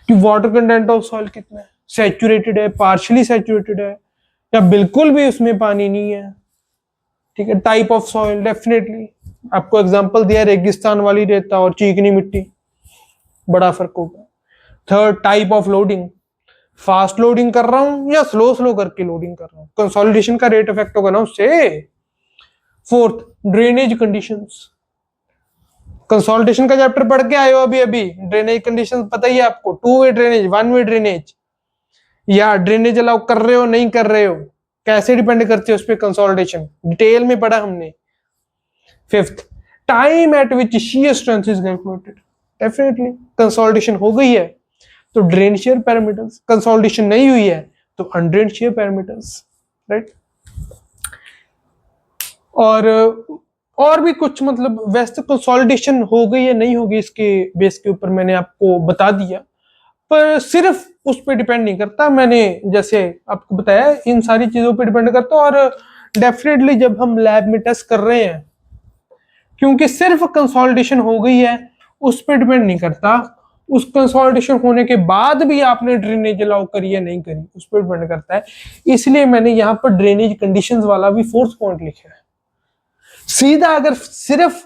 कि वाटर कंटेंट ऑफ सॉइल कितना है, सैचुरेटेड है, पार्शियली सैचुरेटेड है, या बिल्कुल भी उसमें पानी नहीं है. ठीक है, टाइप ऑफ सॉइल, डेफिनेटली आपको एग्जांपल दिया, रेगिस्तान वाली रेता और चिकनी मिट्टी, बड़ा फर्क होगा. Third, type of loading, fast loading कर रहा हूं या स्लो करके लोडिंग कर रहा हूं, कंसोलिडेशन का रेट इफेक्ट होगा ना उससे. फोर्थ, ड्रेनेज कंडीशंस, कंसोलिडेशन का चैप्टर पढ़ के आए हो अभी. ड्रेनेज कंडीशंस पता ही है आपको, 2 वे ड्रेनेज, 1 वे ड्रेनेज, या ड्रेनेज अलाउ कर रहे हो नहीं कर रहे हो, कैसे डिपेंड करती है उस पर कंसोलिडेशन, डिटेल में पढ़ा हमने. Fifth, time eight which shear strength is calculated. Definitely consolidation हो गई है तो ड्रेन शेयर पैरामीटर्स, कंसोलिडेशन नहीं हुई है तो अनड्रेन शेयर पैरामीटर्स, राइट. और भी कुछ, मतलब वैसे कंसोलिडेशन हो गई है नहीं होगी इसके बेस के ऊपर मैंने आपको बता दिया, पर सिर्फ उस पर डिपेंड नहीं करता. मैंने जैसे आपको बताया इन सारी चीजों पर डिपेंड करता. और डेफिनेटली जब हम लैब में टेस्ट कर रहे हैं, क्योंकि सिर्फ कंसोलिडेशन हो गई है उस पर डिपेंड नहीं करता, उस कंसोलिडेशन होने के बाद भी आपने ड्रेनेज अलाउ करी या नहीं करी उस पर डिपेंड करता है. इसलिए मैंने यहाँ पर ड्रेनेज कंडीशंस वाला भी 4th पॉइंट लिखा है. सीधा अगर सिर्फ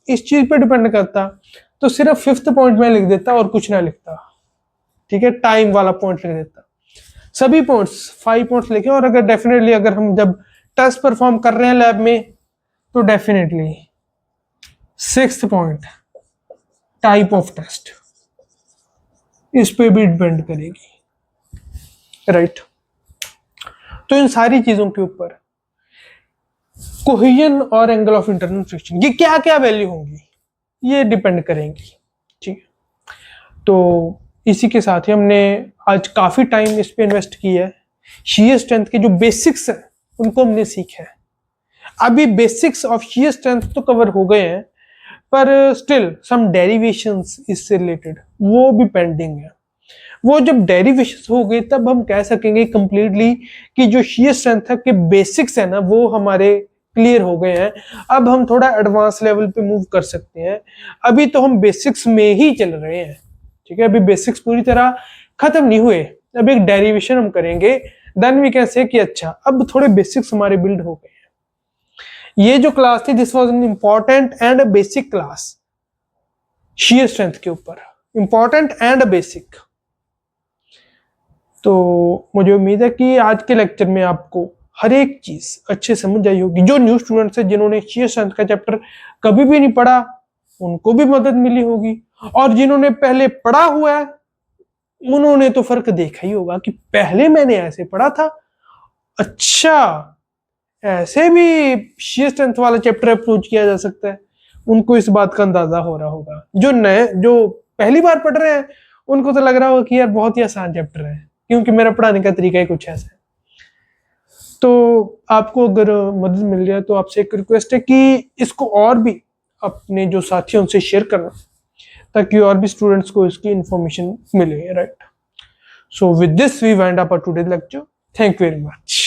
इस चीज पे डिपेंड करता तो सिर्फ 5th पॉइंट में लिख देता और कुछ ना लिखता. ठीक है, टाइम वाला पॉइंट लिख देता. सभी पॉइंट्स 5 पॉइंट्स लिखे. और अगर डेफिनेटली अगर हम जब टेस्ट परफॉर्म कर रहे हैं लैब में तो definitely 6th point, type of test, इस पे भी डिपेंड करेगी, राइट. तो इन सारी चीजों के ऊपर कोहेजन और एंगल ऑफ इंटरनल फ्रिक्शन, ये क्या क्या वैल्यू होंगी ये डिपेंड करेंगी. ठीक है, तो इसी के साथ ही हमने आज काफी टाइम इस पे इन्वेस्ट किया है. शीयर स्ट्रेंथ के जो बेसिक्स है उनको हमने सीखा है. अभी बेसिक्स ऑफ शीयर स्ट्रेंथ तो कवर हो गए हैं, पर स्टिल सम डेरिवेशंस इससे रिलेटेड वो भी पेंडिंग है. वो जब डेरिवेशंस हो गए तब हम कह सकेंगे कंप्लीटली कि जो शीयर स्ट्रेंथ है के बेसिक्स है ना वो हमारे क्लियर हो गए हैं. अब हम थोड़ा एडवांस लेवल पे मूव कर सकते हैं. अभी तो हम बेसिक्स में ही चल रहे हैं. ठीक है, अभी बेसिक्स पूरी तरह खत्म नहीं हुए. अब एक डेरिवेशन हम करेंगे, देन वी कैन से कि अच्छा अब थोड़े बेसिक्स हमारे बिल्ड हो गए हैं. ये जो क्लास थी this was an important and basic class shear strength के ऊपर, इंपॉर्टेंट एंड बेसिक. तो मुझे उम्मीद है कि आज के लेक्चर में आपको हर एक चीज अच्छे समझ आई होगी. जो न्यू स्टूडेंट्स है जिन्होंने शीयर स्ट्रेंथ का चैप्टर कभी भी नहीं पढ़ा उनको भी मदद मिली होगी, और जिन्होंने पहले पढ़ा हुआ है उन्होंने तो फर्क देखा ही होगा कि पहले मैंने ऐसे पढ़ा था, अच्छा ऐसे भी शीयर स्ट्रेंथ वाला चैप्टर अप्रोच किया जा सकता है. उनको इस बात का अंदाजा हो रहा होगा. जो पहली बार पढ़ रहे हैं उनको तो लग रहा होगा कि यार बहुत ही आसान चैप्टर है, क्योंकि मेरा पढ़ाने का तरीका ही कुछ ऐसा है. तो आपको अगर मदद मिल जाए तो आपसे एक रिक्वेस्ट है कि इसको और भी अपने जो साथी हैं उनसे शेयर करना, ताकि और भी स्टूडेंट्स को इसकी इंफॉर्मेशन मिले, right. So with this we wind up our today's lecture. Thank you very much.